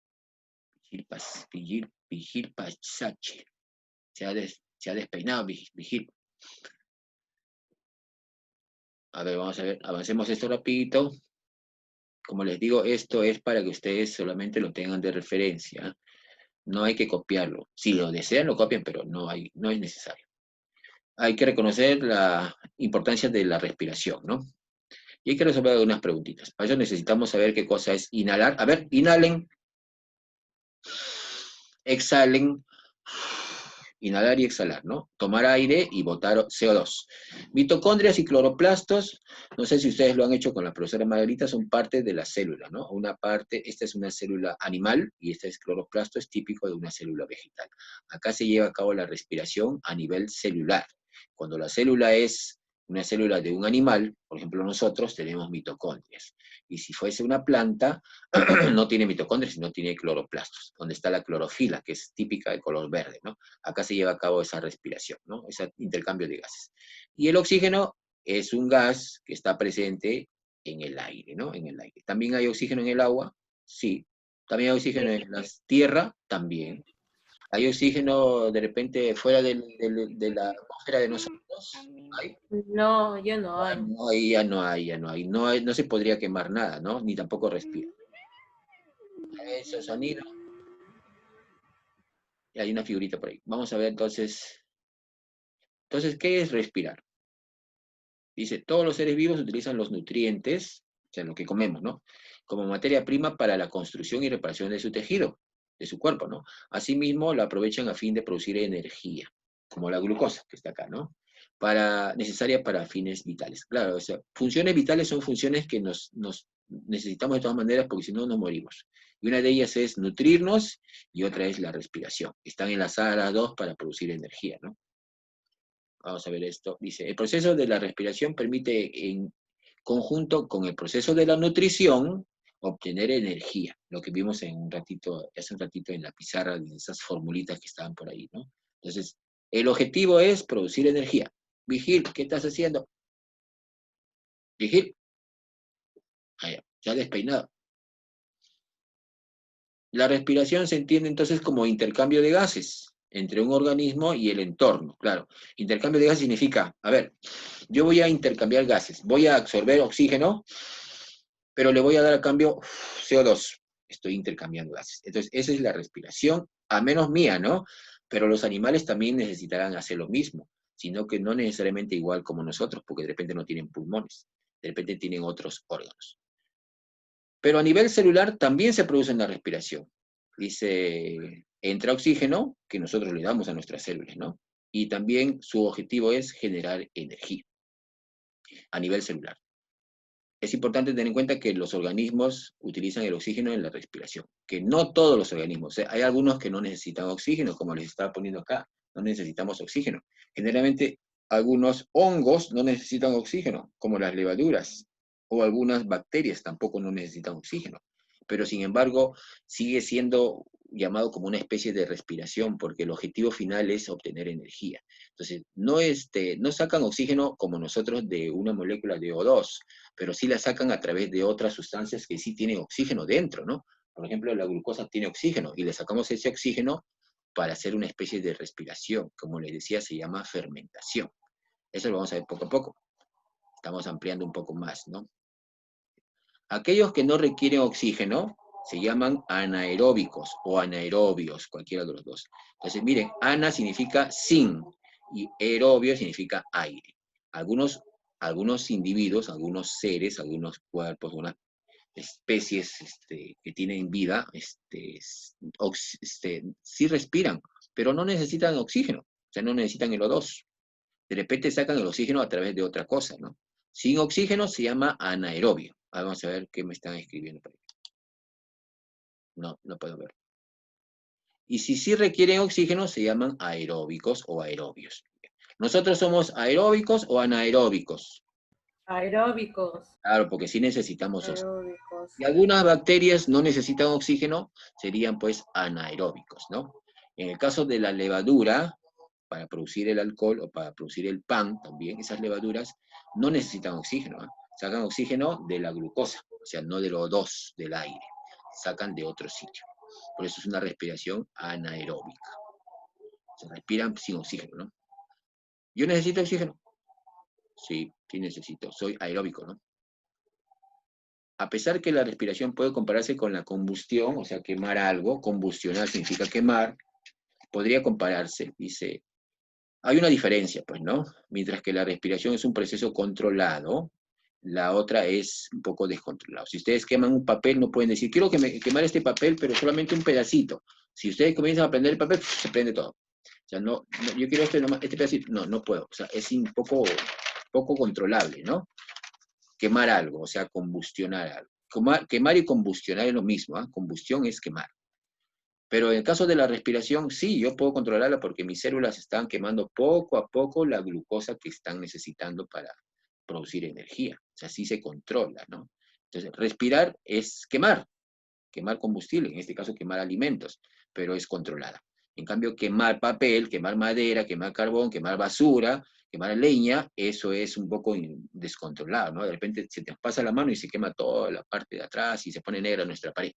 Vigil Pasache. Se ha despeinado, Vigil. A ver, vamos a ver, avancemos esto rapidito. Como les digo, esto es para que ustedes solamente lo tengan de referencia. No hay que copiarlo. Si lo desean, lo copian, pero no es necesario. Hay que reconocer la importancia de la respiración, ¿no? Y hay que resolver algunas preguntitas. Para eso necesitamos saber qué cosa es inhalar. A ver, inhalen. Exhalen. Inhalar y exhalar, ¿no? Tomar aire y botar CO2. Mitocondrias y cloroplastos, no sé si ustedes lo han hecho con la profesora Margarita, son parte de la célula, ¿no? Esta es una célula animal y este es cloroplasto, es típico de una célula vegetal. Acá se lleva a cabo la respiración a nivel celular. Cuando la célula es una célula de un animal, por ejemplo nosotros tenemos mitocondrias. Y si fuese una planta, no tiene mitocondrias, sino tiene cloroplastos, donde está la clorofila, que es típica de color verde, ¿no? Acá se lleva a cabo esa respiración, ¿no? Ese intercambio de gases. Y el oxígeno es un gas que está presente en el aire, ¿no? En el aire. ¿También hay oxígeno en el agua? Sí. ¿También hay oxígeno en la tierra? También. ¿Hay oxígeno de repente fuera de la atmósfera de nosotros? ¿Hay? No, ya no hay. No, ya no hay. No se podría quemar nada, ¿no? Ni tampoco respira. Eso, sonido. Y hay una figurita por ahí. Vamos a ver entonces. Entonces, ¿qué es respirar? Dice, todos los seres vivos utilizan los nutrientes, o sea, lo que comemos, ¿no? Como materia prima para la construcción y reparación de su tejido, de su cuerpo, ¿no? Asimismo, la aprovechan a fin de producir energía, como la glucosa, que está acá, ¿no? Necesaria para fines vitales. Claro, o sea, funciones vitales son funciones que nos necesitamos de todas maneras porque si no nos morimos. Y una de ellas es nutrirnos y otra es la respiración. Están enlazadas las dos para producir energía, ¿no? Vamos a ver esto. Dice, el proceso de la respiración permite en conjunto con el proceso de la nutrición obtener energía. Lo que vimos hace un ratito en la pizarra de esas formulitas que estaban por ahí, ¿no? Entonces, el objetivo es producir energía. Vigil, ¿qué estás haciendo? Vigil. Ya despeinado. La respiración se entiende entonces como intercambio de gases entre un organismo y el entorno, claro. Intercambio de gases significa, a ver, yo voy a intercambiar gases, voy a absorber oxígeno, pero le voy a dar a cambio CO2. Estoy intercambiando gases. Entonces, esa es la respiración, a menos mía, ¿no? Pero los animales también necesitarán hacer lo mismo, sino que no necesariamente igual como nosotros, porque de repente no tienen pulmones, de repente tienen otros órganos. Pero a nivel celular también se produce la respiración. Dice, entra oxígeno, que nosotros le damos a nuestras células, ¿no? Y también su objetivo es generar energía a nivel celular. Es importante tener en cuenta que los organismos utilizan el oxígeno en la respiración, que no todos los organismos, hay algunos que no necesitan oxígeno, como les estaba poniendo acá, no necesitamos oxígeno. Generalmente algunos hongos no necesitan oxígeno, como las levaduras, o algunas bacterias tampoco no necesitan oxígeno, pero sin embargo sigue siendo llamado como una especie de respiración, porque el objetivo final es obtener energía. Entonces, no sacan oxígeno como nosotros de una molécula de O2, pero sí la sacan a través de otras sustancias que sí tienen oxígeno dentro, ¿no? Por ejemplo, la glucosa tiene oxígeno, y le sacamos ese oxígeno para hacer una especie de respiración. Como les decía, se llama fermentación. Eso lo vamos a ver poco a poco. Estamos ampliando un poco más, ¿no? Aquellos que no requieren oxígeno se llaman anaeróbicos o anaerobios, cualquiera de los dos. Entonces, miren, ana significa sin y aerobio significa aire. Algunos algunos individuos, algunos seres, algunos cuerpos, algunas especies que tienen vida, sí respiran, pero no necesitan oxígeno, o sea, no necesitan el O2. De repente sacan el oxígeno a través de otra cosa, ¿no? Sin oxígeno se llama anaerobio. Vamos a ver qué me están escribiendo por ahí. No, no puedo ver. Y si sí requieren oxígeno, se llaman aeróbicos o aerobios. ¿Nosotros somos aeróbicos o anaeróbicos? Aeróbicos. Claro, porque sí necesitamos oxígeno. Aeróbicos. Y algunas bacterias no necesitan oxígeno, serían pues anaeróbicos, ¿no? En el caso de la levadura, para producir el alcohol o para producir el pan también, esas levaduras no necesitan oxígeno, ¿eh? Sacan oxígeno de la glucosa, o sea, no del O2 del aire, sacan de otro sitio. Por eso es una respiración anaeróbica. Se respiran sin oxígeno, ¿no? ¿Yo necesito oxígeno? Sí, sí necesito. Soy aeróbico, ¿no? A pesar que la respiración puede compararse con la combustión, o sea, quemar algo, combustionar significa quemar, podría compararse, dice, hay una diferencia, pues, ¿no? Mientras que la respiración es un proceso controlado, la otra es un poco descontrolado. Si ustedes queman un papel, no pueden decir, quiero quemar este papel, pero solamente un pedacito. Si ustedes comienzan a prender el papel, se prende todo. O sea, no, yo quiero este pedacito. No, no puedo. O sea, es un poco controlable, ¿no? Quemar algo, o sea, combustionar algo. Quemar y combustionar es lo mismo, ¿eh? Combustión es quemar. Pero en el caso de la respiración, sí, yo puedo controlarla porque mis células están quemando poco a poco la glucosa que están necesitando para producir energía. O sea, sí se controla, ¿no? Entonces, respirar es quemar combustible, en este caso quemar alimentos, pero es controlada. En cambio, quemar papel, quemar madera, quemar carbón, quemar basura, quemar leña, eso es un poco descontrolado, ¿no? De repente se te pasa la mano y se quema toda la parte de atrás y se pone negra nuestra pared.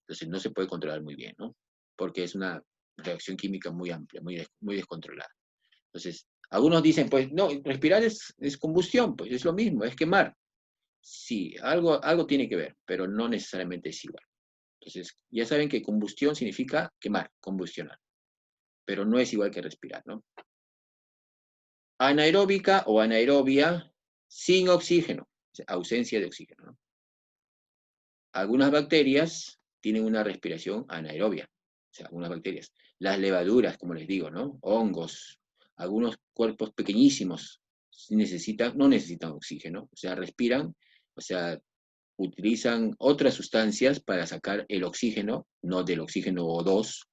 Entonces no se puede controlar muy bien, ¿no? Porque es una reacción química muy amplia, muy descontrolada. Entonces, algunos dicen, pues, no, respirar es combustión, pues es lo mismo, es quemar. Sí, algo tiene que ver, pero no necesariamente es igual. Entonces, ya saben que combustión significa quemar, combustionar, pero no es igual que respirar, ¿no? Anaeróbica o anaerobia sin oxígeno, o sea, ausencia de oxígeno, ¿no? Algunas bacterias tienen una respiración anaerobia, o sea, algunas bacterias. Las levaduras, como les digo, ¿no? Hongos, algunos cuerpos pequeñísimos no necesitan oxígeno, o sea, respiran, o sea, utilizan otras sustancias para sacar el oxígeno, no del oxígeno O2,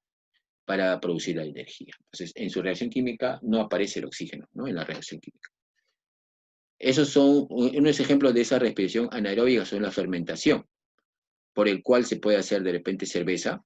para producir la energía. Entonces, en su reacción química no aparece el oxígeno, ¿no? En la reacción química. Esos son unos ejemplos de esa respiración anaeróbica, son la fermentación, por el cual se puede hacer de repente cerveza,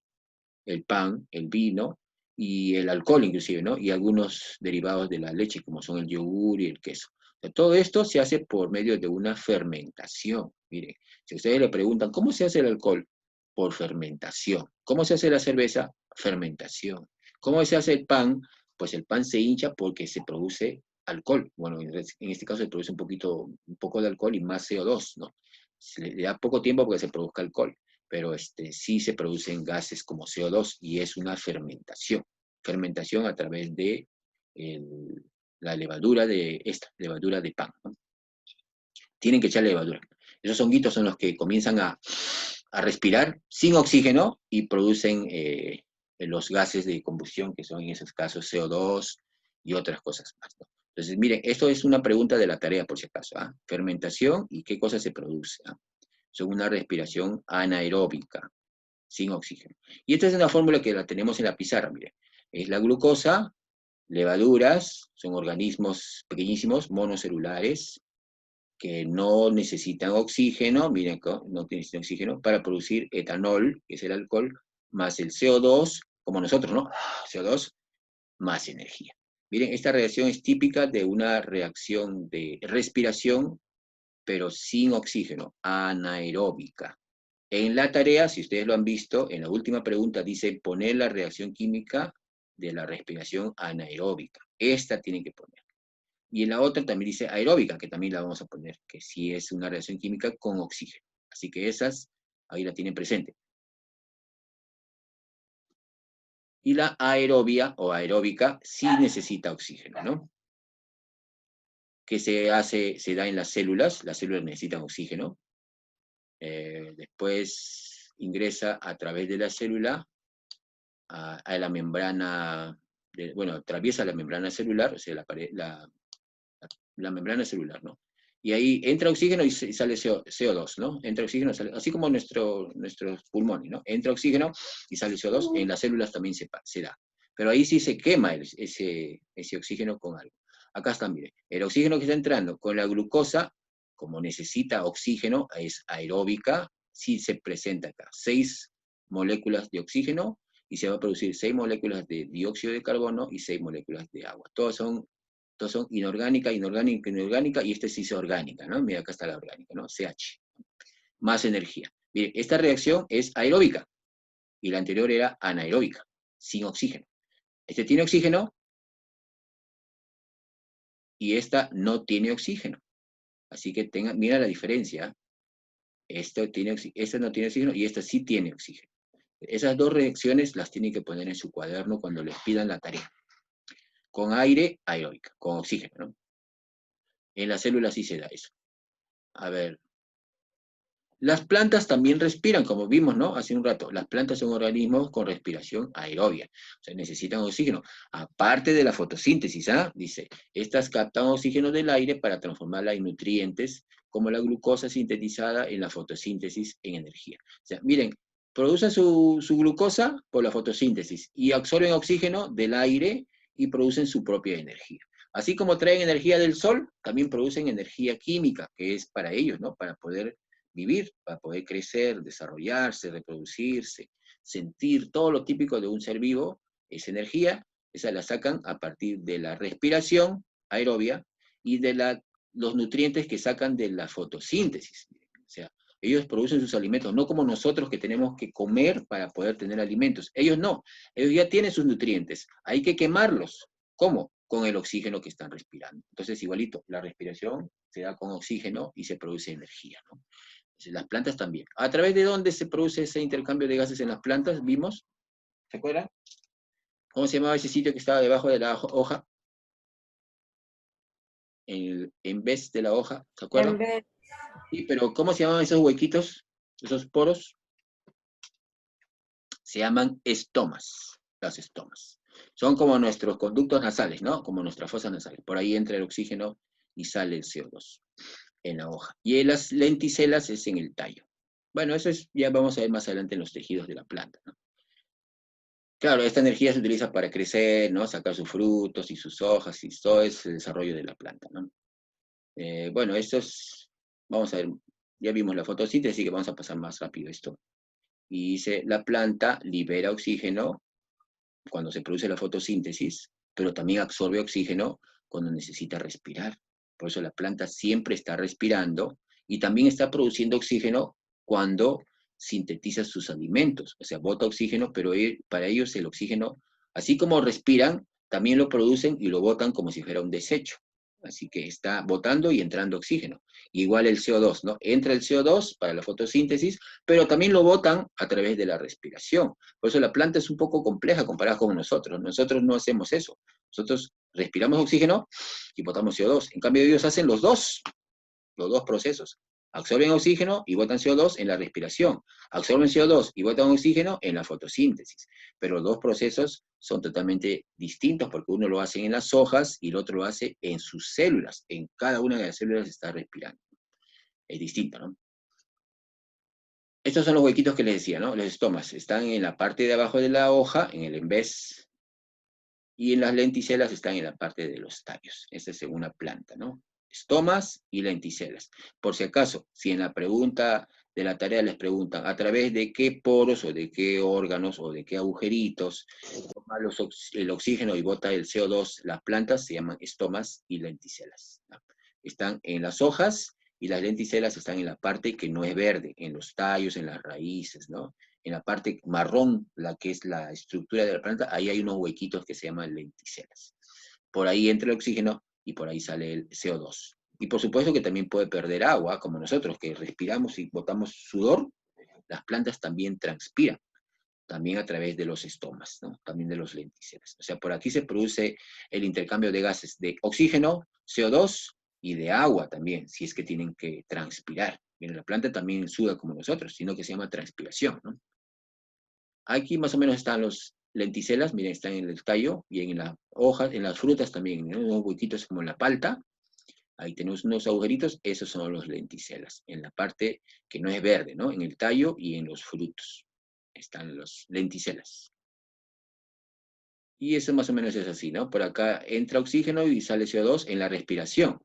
el pan, el vino y el alcohol inclusive, ¿no? Y algunos derivados de la leche, como son el yogur y el queso. O sea, todo esto se hace por medio de una fermentación. Miren, si ustedes le preguntan, ¿cómo se hace el alcohol? Por fermentación. ¿Cómo se hace la cerveza? Fermentación. ¿Cómo se hace el pan? Pues el pan se hincha porque se produce alcohol. Bueno, en este caso se produce un poco de alcohol y más CO2, ¿no? Se le da poco tiempo porque se produzca alcohol, pero sí se producen gases como CO2 y es una fermentación. Fermentación a través de la levadura levadura de pan, ¿no? Tienen que echar levadura. Esos honguitos son los que comienzan a respirar sin oxígeno y producen los gases de combustión, que son en esos casos CO2 y otras cosas más, ¿no? Entonces, miren, esto es una pregunta de la tarea, por si acaso, ¿ah? Fermentación y qué cosa se produce, ¿ah? Son una respiración anaeróbica, sin oxígeno. Y esta es una fórmula que la tenemos en la pizarra, miren. Es la glucosa, levaduras, son organismos pequeñísimos, monocelulares, que no necesitan oxígeno, miren, no necesitan oxígeno, para producir etanol, que es el alcohol, más el CO2, como nosotros, ¿no? CO2, más energía. Miren, esta reacción es típica de una reacción de respiración, pero sin oxígeno, anaeróbica. En la tarea, si ustedes lo han visto, en la última pregunta dice poner la reacción química de la respiración anaeróbica. Esta tienen que poner. Y en la otra también dice aeróbica, que también la vamos a poner, que sí es una reacción química con oxígeno. Así que esas, ahí la tienen presente. Y la aerobia o aeróbica sí necesita oxígeno, ¿no? Ok, que se da en las células necesitan oxígeno, después ingresa a través de la célula a la membrana, bueno, atraviesa la membrana celular, o sea, la membrana celular, ¿no? Y ahí entra oxígeno y sale CO2, ¿no? Entra oxígeno, sale, así como nuestros pulmones, ¿no? Entra oxígeno y sale CO2, en las células también se da. Pero ahí sí se quema ese oxígeno con algo. Acá está, mire, el oxígeno que está entrando con la glucosa, como necesita oxígeno, es aeróbica, sí se presenta acá, 6 moléculas de oxígeno, y se va a producir 6 moléculas de dióxido de carbono y 6 moléculas de agua. Todos son inorgánica, inorgánica, y esta sí es orgánica, ¿no? Mira, acá está la orgánica, ¿no? CH. Más energía. Mire, esta reacción es aeróbica, y la anterior era anaeróbica, sin oxígeno. Este tiene oxígeno, y esta no tiene oxígeno. Así que mira la diferencia. Esta no tiene oxígeno, y esta sí tiene oxígeno. Esas dos reacciones las tienen que poner en su cuaderno cuando les pidan la tarea. Con aire, aeróbica, con oxígeno, ¿no? En las células sí se da eso. A ver. Las plantas también respiran, como vimos, ¿no? Hace un rato. Las plantas son organismos con respiración aerobia. O sea, necesitan oxígeno. Aparte de la fotosíntesis, ¿ah? Dice, estas captan oxígeno del aire para transformarla en nutrientes, como la glucosa sintetizada en la fotosíntesis en energía. O sea, miren, producen su glucosa por la fotosíntesis y absorben oxígeno del aire y producen su propia energía. Así como traen energía del sol, también producen energía química, que es para ellos, ¿no? Para poder vivir, para poder crecer, desarrollarse, reproducirse, sentir, todo lo típico de un ser vivo, esa energía, esa la sacan a partir de la respiración aerobia y de los nutrientes que sacan de la fotosíntesis. O sea, ellos producen sus alimentos, no como nosotros que tenemos que comer para poder tener alimentos. Ellos no, ellos ya tienen sus nutrientes, hay que quemarlos. ¿Cómo? Con el oxígeno que están respirando. Entonces, igualito, la respiración se da con oxígeno y se produce energía, ¿no? Las plantas también. ¿A través de dónde se produce ese intercambio de gases en las plantas? ¿Vimos? ¿Se acuerdan? ¿Cómo se llamaba ese sitio que estaba debajo de la hoja? En vez de la hoja, ¿se acuerdan? En vez, Sí, pero ¿cómo se llamaban esos huequitos? Esos poros. Se llaman estomas, las estomas. Son como nuestros conductos nasales, ¿no? Como nuestras fosas nasales. Por ahí entra el oxígeno y sale el CO2 en la hoja. Y en las lenticelas es en el tallo. Bueno, eso ya vamos a ver más adelante en los tejidos de la planta, ¿no? Claro, esta energía se utiliza para crecer, ¿no? Sacar sus frutos y sus hojas y todo ese desarrollo de la planta, ¿no? Bueno, vamos a ver, ya vimos la fotosíntesis, así que vamos a pasar más rápido esto. Y dice, la planta libera oxígeno cuando se produce la fotosíntesis, pero también absorbe oxígeno cuando necesita respirar. Por eso la planta siempre está respirando y también está produciendo oxígeno cuando sintetiza sus alimentos. O sea, bota oxígeno, pero para ellos el oxígeno, así como respiran, también lo producen y lo botan como si fuera un desecho. Así que está botando y entrando oxígeno. Igual el CO2, ¿no? Entra el CO2 para la fotosíntesis, pero también lo botan a través de la respiración. Por eso la planta es un poco compleja comparada con nosotros. Nosotros no hacemos eso. Nosotros respiramos oxígeno y botamos CO2. En cambio, ellos hacen los dos procesos. Absorben oxígeno y botan CO2 en la respiración. Absorben CO2 y botan oxígeno en la fotosíntesis. Pero los dos procesos son totalmente distintos porque uno lo hace en las hojas y el otro lo hace en sus células. En cada una de las células está respirando. Es distinto, ¿no? Estos son los huequitos que les decía, ¿no? Los estomas están en la parte de abajo de la hoja, en el envés, y en las lenticelas están en la parte de los tallos. Esta es según la planta, ¿no? Estomas y lenticelas. Por si acaso, si en la pregunta de la tarea les preguntan a través de qué poros o de qué órganos o de qué agujeritos toma el oxígeno y bota el CO2, las plantas se llaman estomas y lenticelas, ¿no? Están en las hojas y las lenticelas están en la parte que no es verde, en los tallos, en las raíces, ¿no? En la parte marrón, la que es la estructura de la planta, ahí hay unos huequitos que se llaman lenticelas. Por ahí entra el oxígeno y por ahí sale el CO2. Y por supuesto que también puede perder agua, como nosotros, que respiramos y botamos sudor, las plantas también transpiran, también a través de los estomas, ¿no? También de los lenticelas. O sea, por aquí se produce el intercambio de gases de oxígeno, CO2, y de agua también, si es que tienen que transpirar. Miren, la planta también suda como nosotros, sino que se llama transpiración, ¿no? Aquí más o menos están los lenticelas, miren, están en el tallo y en las hojas, en las frutas también, ¿no? Unos huequitos como en la palta. Ahí tenemos unos agujeritos, esos son los lenticelas, en la parte que no es verde, ¿no? En el tallo y en los frutos están los lenticelas. Y eso más o menos es así, ¿no? Por acá entra oxígeno y sale CO2 en la respiración.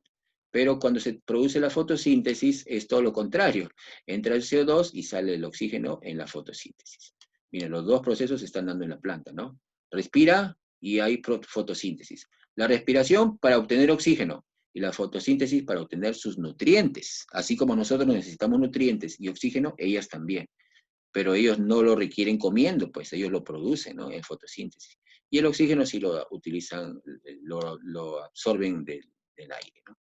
Pero cuando se produce la fotosíntesis es todo lo contrario. Entra el CO2 y sale el oxígeno en la fotosíntesis. Miren, los dos procesos se están dando en la planta, ¿no? Respira y hay fotosíntesis. La respiración para obtener oxígeno y la fotosíntesis para obtener sus nutrientes. Así como nosotros necesitamos nutrientes y oxígeno, ellas también. Pero ellos no lo requieren comiendo, pues ellos lo producen, ¿no? En fotosíntesis. Y el oxígeno sí lo utilizan, lo absorben del aire, ¿no?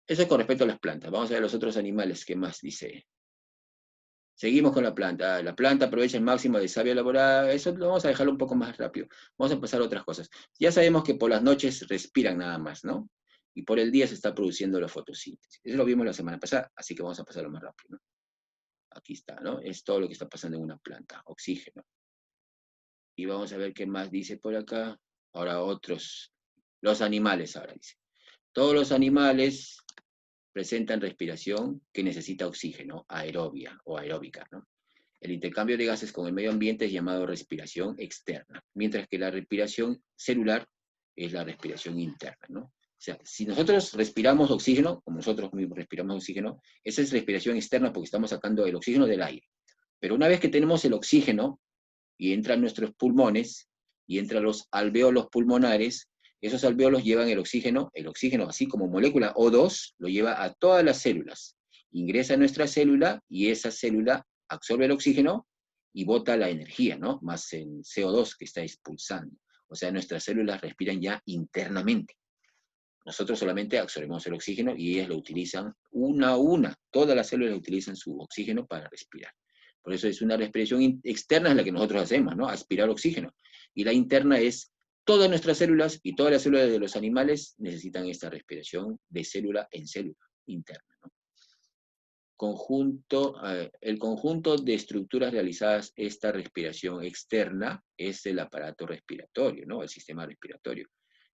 Eso es con respecto a las plantas. Vamos a ver los otros animales. ¿Qué más dice? Seguimos con la planta. La planta aprovecha el máximo de savia elaborada. Eso lo vamos a dejarlo un poco más rápido. Vamos a pasar a otras cosas. Ya sabemos que por las noches respiran nada más, ¿no? Y por el día se está produciendo la fotosíntesis. Eso lo vimos la semana pasada, así que vamos a pasarlo más rápido, ¿no? Aquí está, ¿no? Es todo lo que está pasando en una planta. Oxígeno. Y vamos a ver qué más dice por acá. Ahora otros. Los animales, ahora dice. Todos los animales presentan respiración que necesita oxígeno, aerobia o aeróbica, ¿no? El intercambio de gases con el medio ambiente es llamado respiración externa, mientras que la respiración celular es la respiración interna, ¿no? O sea, si nosotros respiramos oxígeno, como nosotros mismos respiramos oxígeno, esa es respiración externa porque estamos sacando el oxígeno del aire. Pero una vez que tenemos el oxígeno y entra en nuestros pulmones y entra a los alvéolos pulmonares, esos alvéolos llevan el oxígeno así como molécula O2, lo lleva a todas las células. Ingresa a nuestra célula y esa célula absorbe el oxígeno y bota la energía, ¿no? Más el CO2 que está expulsando. O sea, nuestras células respiran ya internamente. Nosotros solamente absorbemos el oxígeno y ellas lo utilizan una a una. Todas las células utilizan su oxígeno para respirar. Por eso es una respiración externa es la que nosotros hacemos, ¿no? Aspirar oxígeno. Y la interna es todas nuestras células y todas las células de los animales necesitan esta respiración de célula en célula interna, ¿no? El conjunto de estructuras realizadas esta respiración externa es el aparato respiratorio, ¿no? El sistema respiratorio,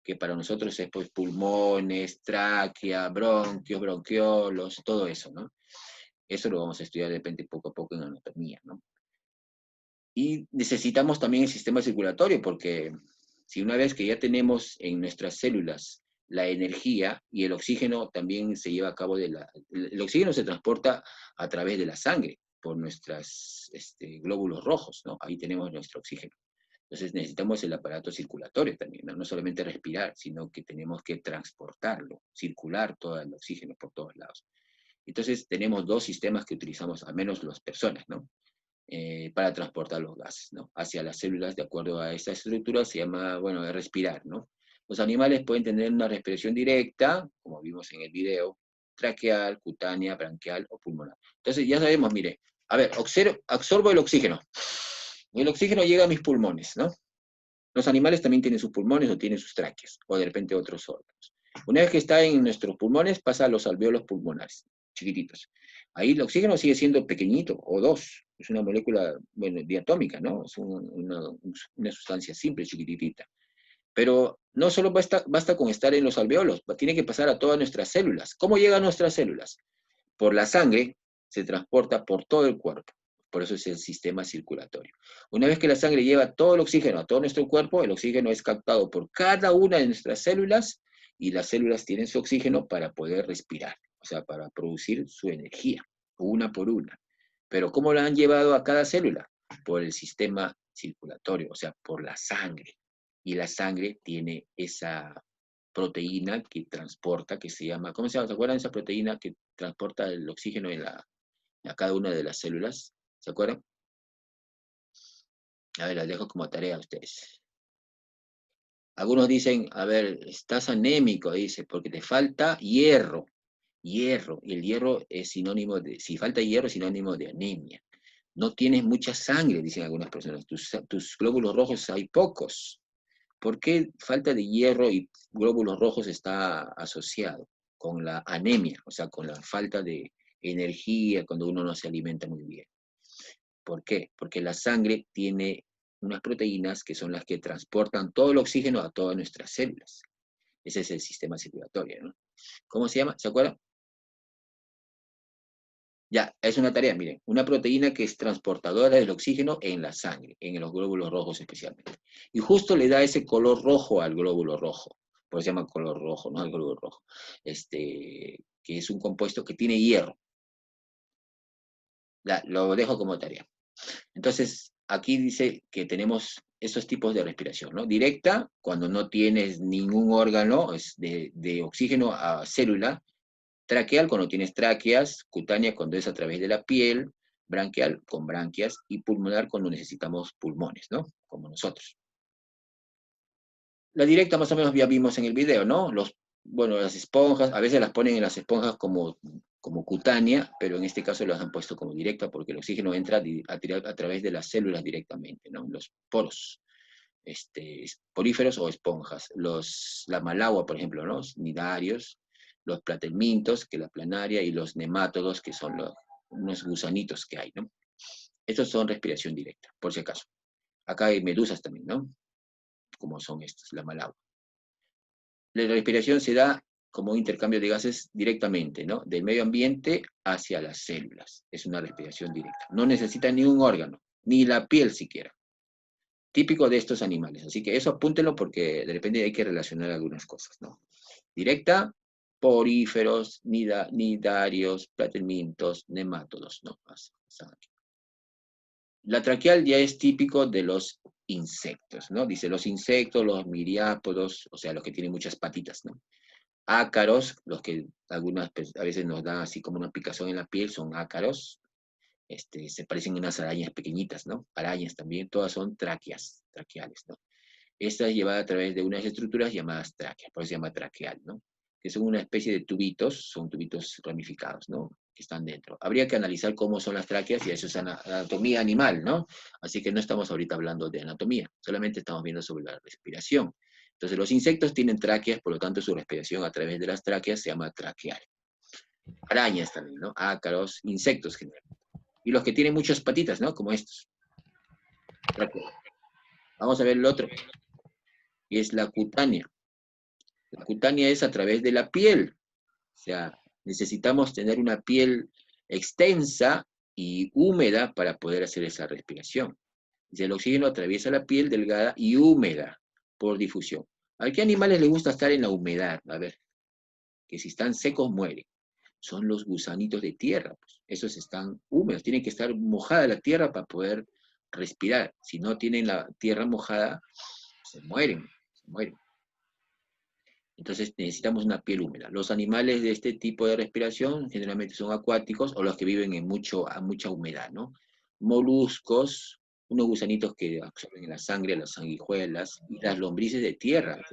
que para nosotros es pues pulmones, tráquea, bronquios, bronquiolos, todo eso, ¿no? Eso lo vamos a estudiar de repente poco a poco en anatomía, ¿no? Y necesitamos también el sistema circulatorio, porque si una vez que ya tenemos en nuestras células la energía y el oxígeno también se lleva a cabo el oxígeno se transporta a través de la sangre por nuestros glóbulos rojos, ¿no? Ahí tenemos nuestro oxígeno. Entonces necesitamos el aparato circulatorio también, ¿no? No solamente respirar, sino que tenemos que transportarlo, circular todo el oxígeno por todos lados. Entonces tenemos dos sistemas que utilizamos, al menos las personas, ¿no? Para transportar los gases, ¿no? Hacia las células, de acuerdo a esta estructura, se llama, bueno, respirar, ¿no? Los animales pueden tener una respiración directa, como vimos en el video, traqueal, cutánea, branquial o pulmonar. Entonces ya sabemos, mire, a ver, absorbo el oxígeno. El oxígeno llega a mis pulmones, ¿no? Los animales también tienen sus pulmones o tienen sus tráqueas, o de repente otros órganos. Una vez que está en nuestros pulmones, pasa a los alvéolos pulmonares, chiquititos. Ahí el oxígeno sigue siendo pequeñito, O2, es una molécula, bueno, diatómica, ¿no? Es una sustancia simple, chiquitita. Pero no solo basta con estar en los alvéolos, tiene que pasar a todas nuestras células. ¿Cómo llegan nuestras células? Por la sangre, se transporta por todo el cuerpo. Por eso es el sistema circulatorio. Una vez que la sangre lleva todo el oxígeno a todo nuestro cuerpo, el oxígeno es captado por cada una de nuestras células y las células tienen su oxígeno para poder respirar, o sea, para producir su energía, una por una. Pero ¿cómo la han llevado a cada célula? Por el sistema circulatorio, o sea, por la sangre. Y la sangre tiene esa proteína que transporta, que se llama, ¿cómo se llama? ¿Se acuerdan de esa proteína que transporta el oxígeno a cada una de las células? ¿Se acuerdan? A ver, las dejo como tarea a ustedes. Algunos dicen, a ver, estás anémico, dice, porque te falta hierro. Hierro, y el hierro es sinónimo de, si falta hierro es sinónimo de anemia. No tienes mucha sangre, dicen algunas personas, tus glóbulos rojos hay pocos. ¿Por qué falta de hierro y glóbulos rojos está asociado? con la anemia, o sea, con la falta de energía cuando uno no se alimenta muy bien. ¿Por qué? Porque la sangre tiene unas proteínas que son las que transportan todo el oxígeno a todas nuestras células. Ese es el sistema circulatorio, ¿no? ¿Cómo se llama? ¿Se acuerdan? Ya, es una tarea, miren, una proteína que es transportadora del oxígeno en la sangre, en los glóbulos rojos especialmente. Y justo le da ese color rojo al glóbulo rojo, por eso se llama color rojo, ¿no? El glóbulo rojo. Que es un compuesto que tiene hierro. Lo dejo como tarea. Entonces, aquí dice que tenemos esos tipos de respiración, ¿no? Directa, cuando no tienes ningún órgano es de oxígeno a célula. Traqueal, cuando tienes tráqueas. Cutánea, cuando es a través de la piel. Branquial, con branquias. Y pulmonar, cuando necesitamos pulmones, ¿no? Como nosotros. La directa más o menos ya vimos en el video, ¿no? Bueno, las esponjas, a veces las ponen en las esponjas como cutánea, pero en este caso las han puesto como directa porque el oxígeno entra a través de las células directamente, ¿no? Los poros, poríferos o esponjas. La malagua, por ejemplo, ¿no? Los nidarios, los platelmintos, que es la planaria, y los nemátodos, que son unos gusanitos que hay, ¿no? Estos son respiración directa, por si acaso. Acá hay medusas también, ¿no? Como son estos, la malagua. La respiración se da como un intercambio de gases directamente, ¿no? Del medio ambiente hacia las células. Es una respiración directa. No necesita ni un órgano, ni la piel siquiera. Típico de estos animales. Así que eso apúntenlo porque de repente hay que relacionar algunas cosas, ¿no? Directa, poríferos, nidarios, platelmintos, nemátodos, ¿no? La traqueal ya es típico de los insectos, ¿no? Dice los insectos, los miriápodos, o sea, los que tienen muchas patitas, ¿no? Ácaros, los que a veces nos dan así como una picazón en la piel, son ácaros. Se parecen a unas arañas pequeñitas, ¿no? Arañas también, todas son traqueales, ¿no? Esta es llevada a través de unas estructuras llamadas tráqueas, por eso se llama traqueal, ¿no? Que son una especie de tubitos, son tubitos ramificados, ¿no? Que están dentro. Habría que analizar cómo son las tráqueas y eso es anatomía animal, ¿no? Así que no estamos ahorita hablando de anatomía, solamente estamos viendo sobre la respiración. Entonces los insectos tienen tráqueas, por lo tanto su respiración a través de las tráqueas se llama traqueal. Arañas también, ¿no? Ácaros, insectos generalmente. Y los que tienen muchas patitas, ¿no? Como estos. Tráquea. Vamos a ver el otro. Y es la cutánea. La cutánea es a través de la piel. O sea, necesitamos tener una piel extensa y húmeda para poder hacer esa respiración. Dice, el oxígeno atraviesa la piel delgada y húmeda por difusión. ¿A qué animales les gusta estar en la humedad? A ver, que si están secos mueren. Son los gusanitos de tierra. Pues. Esos están húmedos, tienen que estar mojada la tierra para poder respirar. Si no tienen la tierra mojada, se mueren. Entonces necesitamos una piel húmeda. Los animales de este tipo de respiración generalmente son acuáticos o los que viven en a mucha humedad, ¿no? Moluscos, unos gusanitos que absorben en la sangre, las sanguijuelas, y las lombrices de tierra,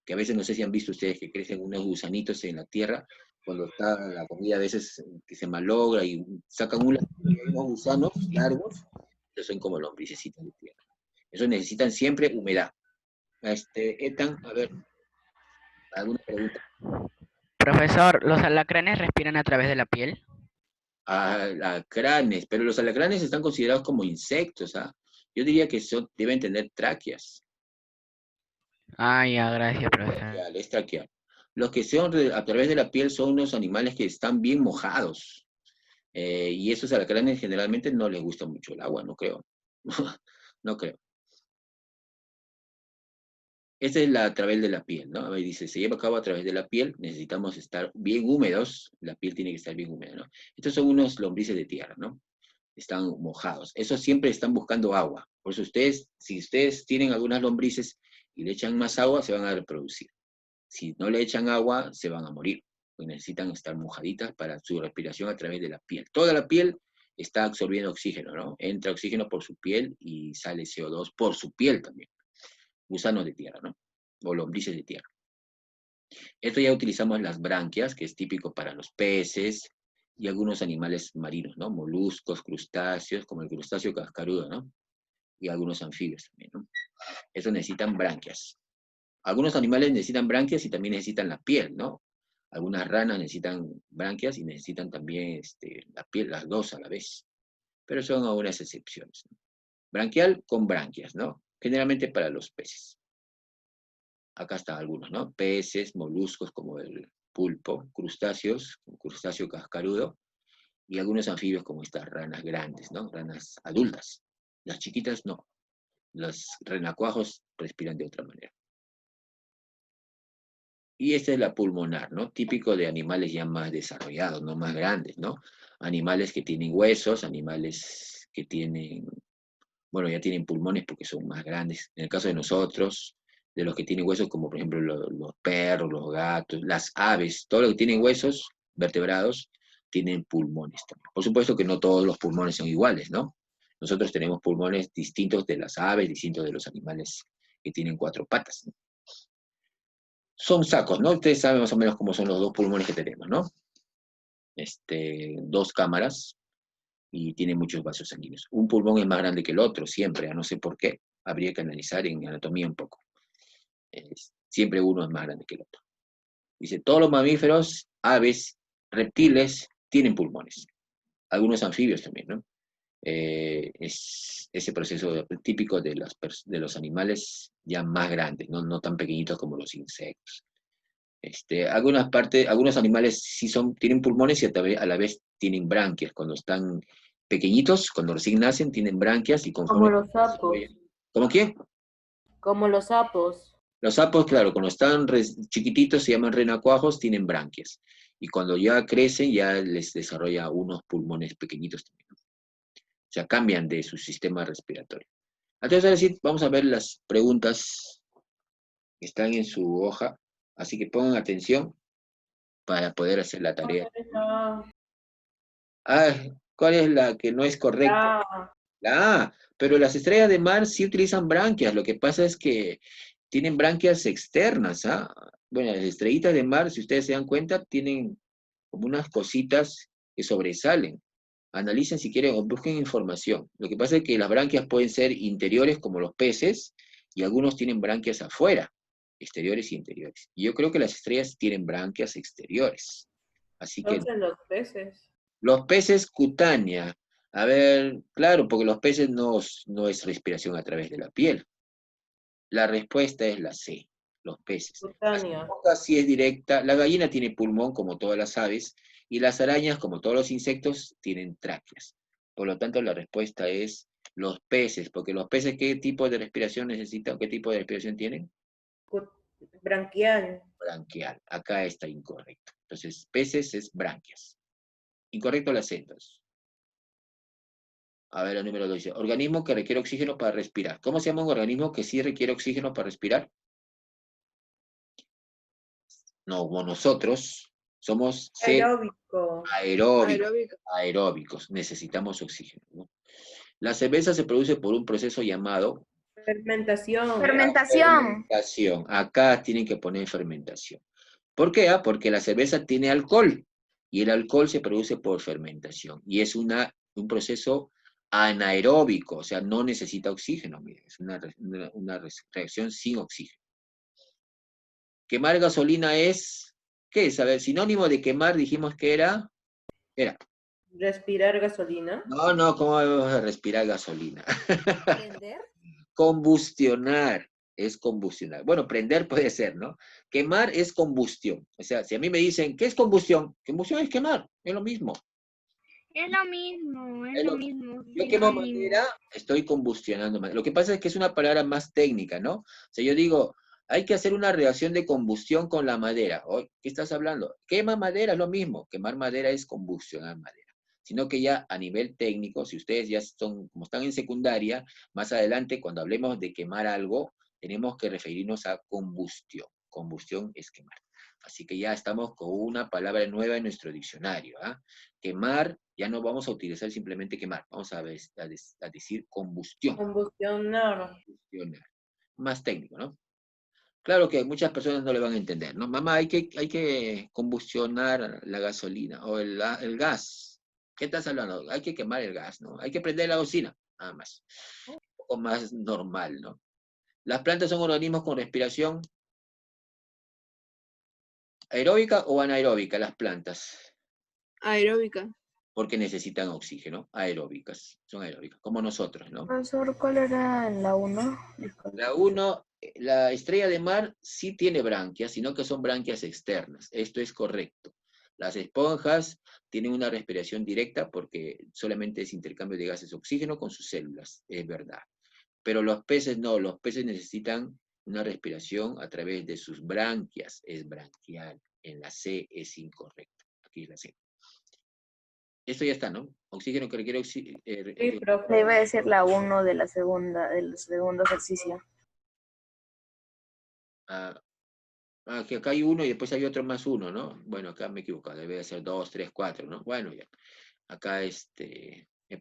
que a veces no sé si han visto ustedes que crecen unos gusanitos en la tierra, cuando está la comida a veces que se malogra y sacan unos gusanos largos, que son como lombricecitas de tierra. Eso necesitan siempre humedad. Ethan, a ver, ¿alguna pregunta? Profesor, ¿los alacranes respiran a través de la piel? Alacranes, pero los alacranes están considerados como insectos, ¿ah? Yo diría que deben tener tráqueas. Ah, ya, gracias, profesor. Es traqueal. Los que son a través de la piel son unos animales que están bien mojados. Y esos alacranes generalmente no les gusta mucho el agua, no creo. No creo. Esta es a través de la piel, ¿no? A ver, dice, se lleva a cabo a través de la piel, necesitamos estar bien húmedos, la piel tiene que estar bien húmeda, ¿no? Estos son unos lombrices de tierra, ¿no? Están mojados. Esos siempre están buscando agua. Por eso si ustedes tienen algunas lombrices y le echan más agua, se van a reproducir. Si no le echan agua, se van a morir. Pues necesitan estar mojaditas para su respiración a través de la piel. Toda la piel está absorbiendo oxígeno, ¿no? Entra oxígeno por su piel y sale CO2 por su piel también. Gusanos de tierra, ¿no? O lombrices de tierra. Esto ya utilizamos las branquias, que es típico para los peces y algunos animales marinos, ¿no? Moluscos, crustáceos, como el crustáceo cascarudo, ¿no? Y algunos anfibios también, ¿no? Estos necesitan branquias. Algunos animales necesitan branquias y también necesitan la piel, ¿no? Algunas ranas necesitan branquias y necesitan también la piel, las dos a la vez. Pero son algunas excepciones, ¿no? Branquial con branquias, ¿no? Generalmente para los peces. Acá están algunos, ¿no? Peces, moluscos como el pulpo, crustáceos, un crustáceo cascarudo, y algunos anfibios como estas ranas grandes, ¿no? Ranas adultas. Las chiquitas no. Los renacuajos respiran de otra manera. Y esta es la pulmonar, ¿no? Típico de animales ya más desarrollados, no más grandes, ¿no? Animales que tienen huesos, animales que tienen, bueno, ya tienen pulmones porque son más grandes. En el caso de nosotros, de los que tienen huesos, como por ejemplo los perros, los gatos, las aves, todo lo que tienen huesos vertebrados, tienen pulmones también. Por supuesto que no todos los pulmones son iguales, ¿no? Nosotros tenemos pulmones distintos de las aves, distintos de los animales que tienen cuatro patas, ¿no? Son sacos, ¿no? Ustedes saben más o menos cómo son los dos pulmones que tenemos, ¿no? Dos cámaras y tiene muchos vasos sanguíneos. Un pulmón es más grande que el otro, siempre, no sé por qué. Habría que analizar en anatomía un poco. Siempre uno es más grande que el otro. Dice, todos los mamíferos, aves, reptiles, tienen pulmones. Algunos anfibios también, ¿no? Es ese proceso típico de los animales ya más grandes, no tan pequeñitos como los insectos. Algunos animales sí tienen pulmones y a la vez tienen branquias. Cuando están pequeñitos, cuando recién nacen, tienen branquias y Como conforme... los sapos. ¿Cómo qué? Como los sapos. Los sapos, claro, cuando están chiquititos se llaman renacuajos, tienen branquias. Y cuando ya crecen, ya les desarrolla unos pulmones pequeñitos también, ¿no? O sea, cambian de su sistema respiratorio. Entonces, ahora sí, vamos a ver las preguntas que están en su hoja. Así que pongan atención para poder hacer la tarea. Ah, ¿cuál es la que no es correcta? La A. Pero las estrellas de mar sí utilizan branquias. Lo que pasa es que tienen branquias externas, ¿ah? Bueno, las estrellitas de mar, si ustedes se dan cuenta, tienen como unas cositas que sobresalen. Analicen si quieren o busquen información. Lo que pasa es que las branquias pueden ser interiores como los peces y algunos tienen branquias afuera, exteriores y interiores. Y yo creo que las estrellas tienen branquias exteriores. Así que Entonces los peces. los peces cutánea. A ver, claro, porque los peces no es respiración a través de la piel. La respuesta es la C, los peces. Cutánea. La boca sí es directa. La gallina tiene pulmón, como todas las aves, y las arañas, como todos los insectos, tienen tráqueas. Por lo tanto, la respuesta es los peces, porque los peces, ¿qué tipo de respiración necesitan? ¿Qué tipo de respiración tienen? Branquial. Branquial. Acá está incorrecto. Entonces, peces es branquias. Incorrecto las entonces. A ver, el número 2 dice, organismo que requiere oxígeno para respirar. ¿Cómo se llama un organismo que sí requiere oxígeno para respirar? No, como nosotros somos aeróbicos. Necesitamos oxígeno, ¿no? La cerveza se produce por un proceso llamado Fermentación. fermentación. Acá tienen que poner fermentación. ¿Por qué? Porque la cerveza tiene alcohol y el alcohol se produce por fermentación y es un proceso anaeróbico, o sea, no necesita oxígeno, miren, es una reacción sin oxígeno. Quemar gasolina es, ¿qué es? A ver, sinónimo de quemar dijimos que era. Respirar gasolina. No, ¿cómo vamos a respirar gasolina? ¿Prender? Combustionar, es combustionar. Bueno, prender puede ser, ¿no? Quemar es combustión. O sea, si a mí me dicen, ¿qué es combustión? Combustión es quemar, es lo mismo. Es lo mismo, es lo mismo. Yo quemo madera, estoy combustionando madera. Lo que pasa es que es una palabra más técnica, ¿no? O sea, yo digo, hay que hacer una reacción de combustión con la madera. ¿Qué estás hablando? Quema madera, es lo mismo. Quemar madera es combustionar madera. Sino que ya a nivel técnico, si ustedes ya como están en secundaria, más adelante cuando hablemos de quemar algo, tenemos que referirnos a combustión. Combustión es quemar. Así que ya estamos con una palabra nueva en nuestro diccionario, ¿ah? Quemar, ya no vamos a utilizar simplemente quemar, vamos a decir combustión. Combustionar. Más técnico, ¿no? Claro que muchas personas no le van a entender, ¿no? Mamá, hay que combustionar la gasolina o el gas. ¿Qué estás hablando? Hay que quemar el gas, ¿no? Hay que prender la cocina, nada más. Un poco más normal, ¿no? Las plantas son organismos con respiración ¿Aeróbica o anaeróbica las plantas? Aeróbica. Porque necesitan oxígeno. Aeróbicas. Son aeróbicas, como nosotros, ¿no? Profesor, ¿cuál era la 1? La 1, la estrella de mar sí tiene branquias, sino que son branquias externas. Esto es correcto. Las esponjas tienen una respiración directa porque solamente es intercambio de gases oxígeno con sus células, es verdad. Pero los peces no, los peces necesitan una respiración a través de sus branquias, es branquial. En la C es incorrecto. Aquí es la C. Esto ya está, ¿no? Oxígeno que requiere Sí, Le profe. iba a decir la 1 de la segunda, del segundo ejercicio. Que acá hay 1 y después hay otro más 1, ¿no? Bueno, acá me he equivocado, debe de ser 2, 3, 4, ¿no? Bueno, ya. Acá he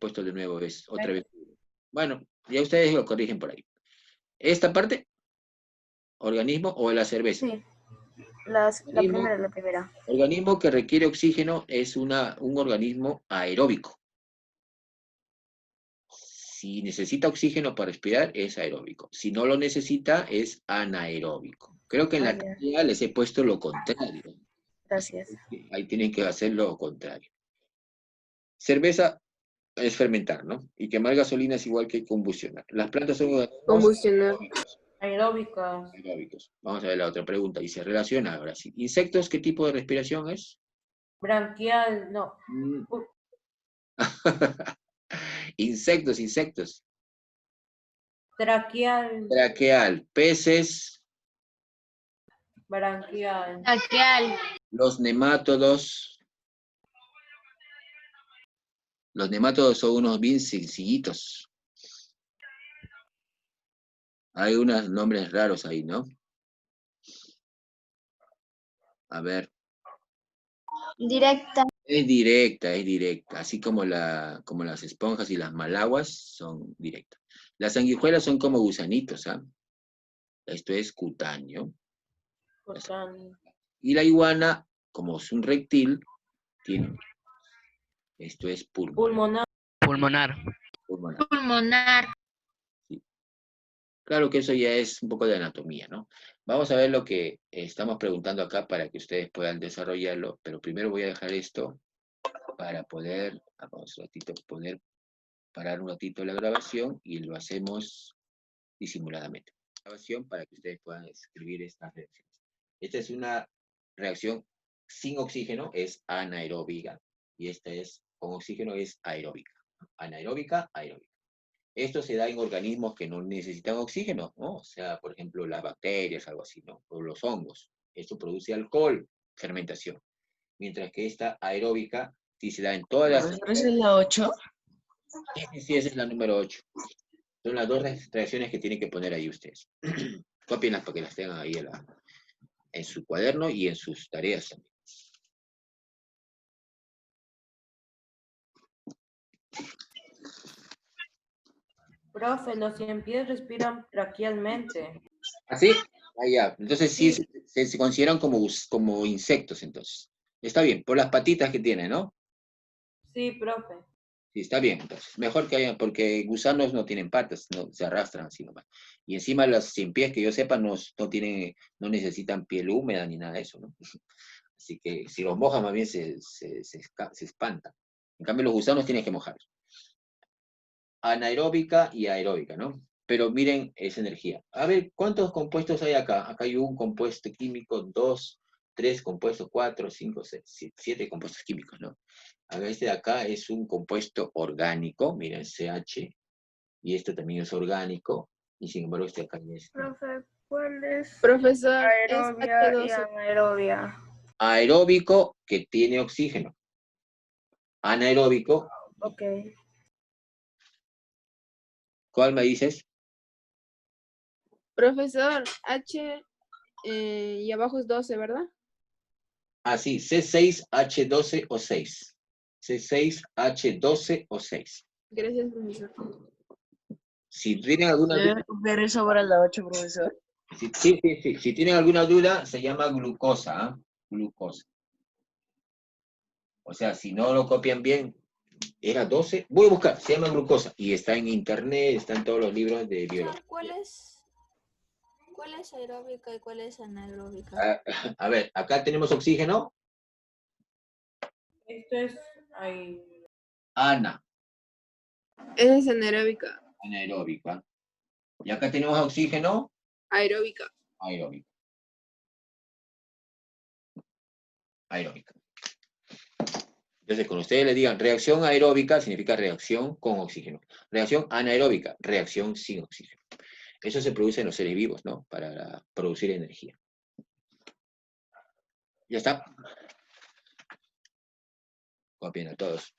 puesto de nuevo, es otra vez. Bueno, ya ustedes lo corrigen por ahí. ¿Esta parte? ¿Organismo o la cerveza? Sí, la primera. Organismo que requiere oxígeno es un organismo aeróbico. Si necesita oxígeno para respirar, es aeróbico. Si no lo necesita, es anaeróbico. Creo que en la tarea les he puesto lo contrario. Gracias. Ahí tienen que hacer lo contrario. Cerveza es fermentar, ¿no? Y quemar gasolina es igual que combustionar. Las plantas son organismos Combustionar. Aeróbicas. aeróbicos. Vamos a ver la otra pregunta. Y se relaciona ahora sí. ¿Insectos qué tipo de respiración es? Branquial, no. Insectos. Traqueal. Traqueal. Peces. Branquial. Traqueal. Los nemátodos. Los nemátodos son unos bien sencillitos. Hay unos nombres raros ahí, ¿no? A ver. Directa. Es directa. Así como las esponjas y las malaguas son directas. Las sanguijuelas son como gusanitos, ¿ah? Esto es cutáneo. Y la iguana, como es un reptil, tiene. Esto es pulmonar. Pulmonar. Sí. Claro que eso ya es un poco de anatomía, ¿no? Vamos a ver lo que estamos preguntando acá para que ustedes puedan desarrollarlo, pero primero voy a dejar esto para poder, vamos un ratito, poder parar un ratito la grabación y lo hacemos disimuladamente. Grabación para que ustedes puedan escribir estas reacciones. Esta es una reacción sin oxígeno, es anaeróbica, y esta es con oxígeno, es aeróbica. Anaeróbica, aeróbica. Esto se da en organismos que no necesitan oxígeno, ¿no? O sea, por ejemplo, las bacterias, algo así, ¿no? O los hongos. Esto produce alcohol, fermentación. Mientras que esta aeróbica sí se da en todas las... ¿Esa es la 8? Sí, esa es la número 8. Son las dos reacciones que tienen que poner ahí ustedes. Cópienlas para que las tengan ahí en su cuaderno y en sus tareas también. Profe, los 100 pies respiran traquealmente. ¿Así? Ya. Entonces sí, se consideran como insectos, entonces. Está bien, por las patitas que tienen, ¿no? Sí, profe. Sí, está bien, entonces. Mejor que haya, porque gusanos no tienen patas, no, se arrastran así nomás. Y encima los 100 pies, que yo sepa, no necesitan piel húmeda ni nada de eso, ¿no? Así que si los mojas, más bien se espantan. En cambio, los gusanos tienes que mojarlos. Anaeróbica y aeróbica, ¿no? Pero miren esa energía. A ver, ¿cuántos compuestos hay acá? Acá hay un compuesto químico, 2, 3 compuestos, 4, 5, 6, 7 compuestos químicos, ¿no? A ver, este de acá es un compuesto orgánico, miren, CH, y este también es orgánico, y sin embargo este acá es... Profe, ¿cuál es? Profesor, Aerobia es y H2O. anaerobia. Aeróbico, que tiene oxígeno. Anaeróbico. Ok. ¿Cuál me dices? Profesor, H y abajo es 12, ¿verdad? Ah, sí, C6H12 o 6. C6H12 o 6. Gracias, profesor. Si tienen alguna duda... Ver eso para la 8, profesor. Sí. Si tienen alguna duda, se llama glucosa, ¿eh? Glucosa. O sea, si no lo copian bien, era 12. Voy a buscar, se llama glucosa. Y está en internet, está en todos los libros de biología. ¿Cuál ¿cuál es aeróbica y cuál es anaeróbica? A ver, acá tenemos oxígeno. Esto es ahí. Ana, Esa es anaeróbica. anaeróbica. Y acá tenemos oxígeno. Aeróbica. Aeróbica. Aeróbica. Entonces, cuando ustedes le digan reacción aeróbica, significa reacción con oxígeno. Reacción anaeróbica, reacción sin oxígeno. Eso se produce en los seres vivos, ¿no? Para producir energía. Ya está. Copien a todos.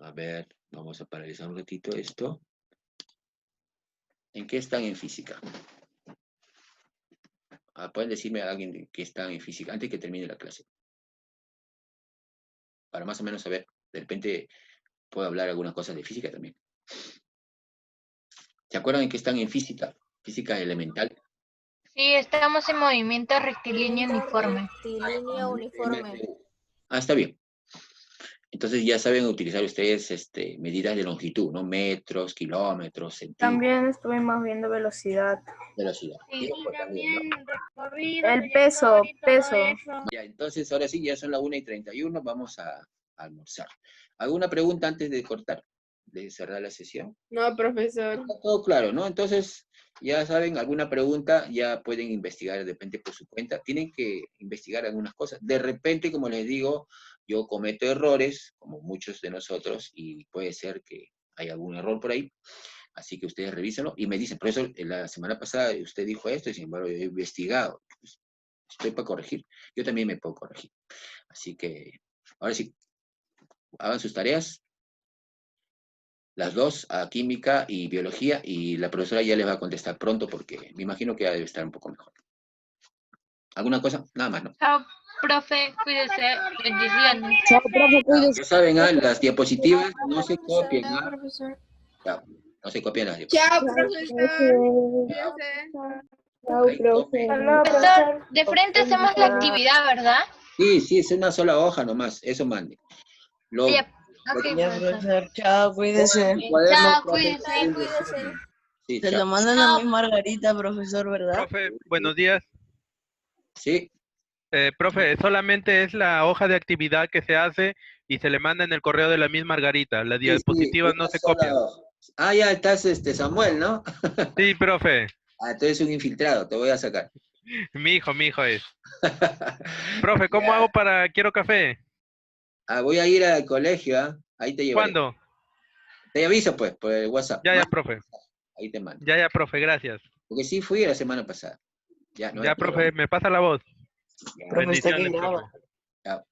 A ver, vamos a paralizar un ratito esto. ¿En qué están en física? Pueden decirme a alguien que están en física antes que termine la clase. Para más o menos saber, de repente puedo hablar algunas cosas de física también. ¿Se acuerdan en qué están en física? Física elemental. Sí, estamos en movimiento rectilíneo uniforme. Rectilíneo uniforme. Está bien. Entonces ya saben utilizar ustedes medidas de longitud, ¿no? Metros, kilómetros, centímetros. También estuvimos viendo velocidad. Velocidad. Sí, Y también recorrido, El peso, trayectoria y todo peso. eso. Ya, entonces ahora sí, ya son las 1:31, vamos a almorzar. ¿Alguna pregunta antes de cortar, de cerrar la sesión? No, profesor. Está todo claro, ¿no? Entonces, ya saben, alguna pregunta ya pueden investigar de repente por su cuenta. Tienen que investigar algunas cosas. De repente, como les digo, yo cometo errores, como muchos de nosotros, y puede ser que haya algún error por ahí. Así que ustedes revísenlo y me dicen, profesor, la semana pasada usted dijo esto y sin embargo yo he investigado. Pues, estoy para corregir. Yo también me puedo corregir. Así que, ahora sí, hagan sus tareas. Las dos, a química y biología, y la profesora ya les va a contestar pronto porque me imagino que ya debe estar un poco mejor. ¿Alguna cosa? Nada más, ¿no? Chao, profe, cuídese, bendiciones. Chao, profe, cuídese. Ya saben, las diapositivas no se copien, Chao, profesor. Ya, no se copian las diapositivas. Chao, profesor. Cuídese. Ahí, profe. Profesor, de frente hacemos la actividad, ¿verdad? Sí, es una sola hoja nomás, eso mande. Ya, ok, profesor. Chao, cuídese. Chao, cuídese. Sí, Se chao. lo mandan a mi Margarita, profesor, ¿verdad? Profe, buenos días. Sí. Profe, solamente es la hoja de actividad que se hace y se le manda en el correo de la Miss Margarita. Las diapositivas no una se sola copian. hoja. Ya estás, Samuel, ¿no? Sí, profe. Tú eres un infiltrado, te voy a sacar. Mi hijo es. Profe, ¿cómo hago para quiero café? Voy a ir al colegio, ahí te llevaré. ¿Cuándo? Te aviso, pues, por el WhatsApp. Ya, profe. Ahí te mando. Ya, profe, gracias. Porque sí fui la semana pasada. Ya, no hay Ya, profe, me pasa la voz. problema. Bendiciones, profe. Chao.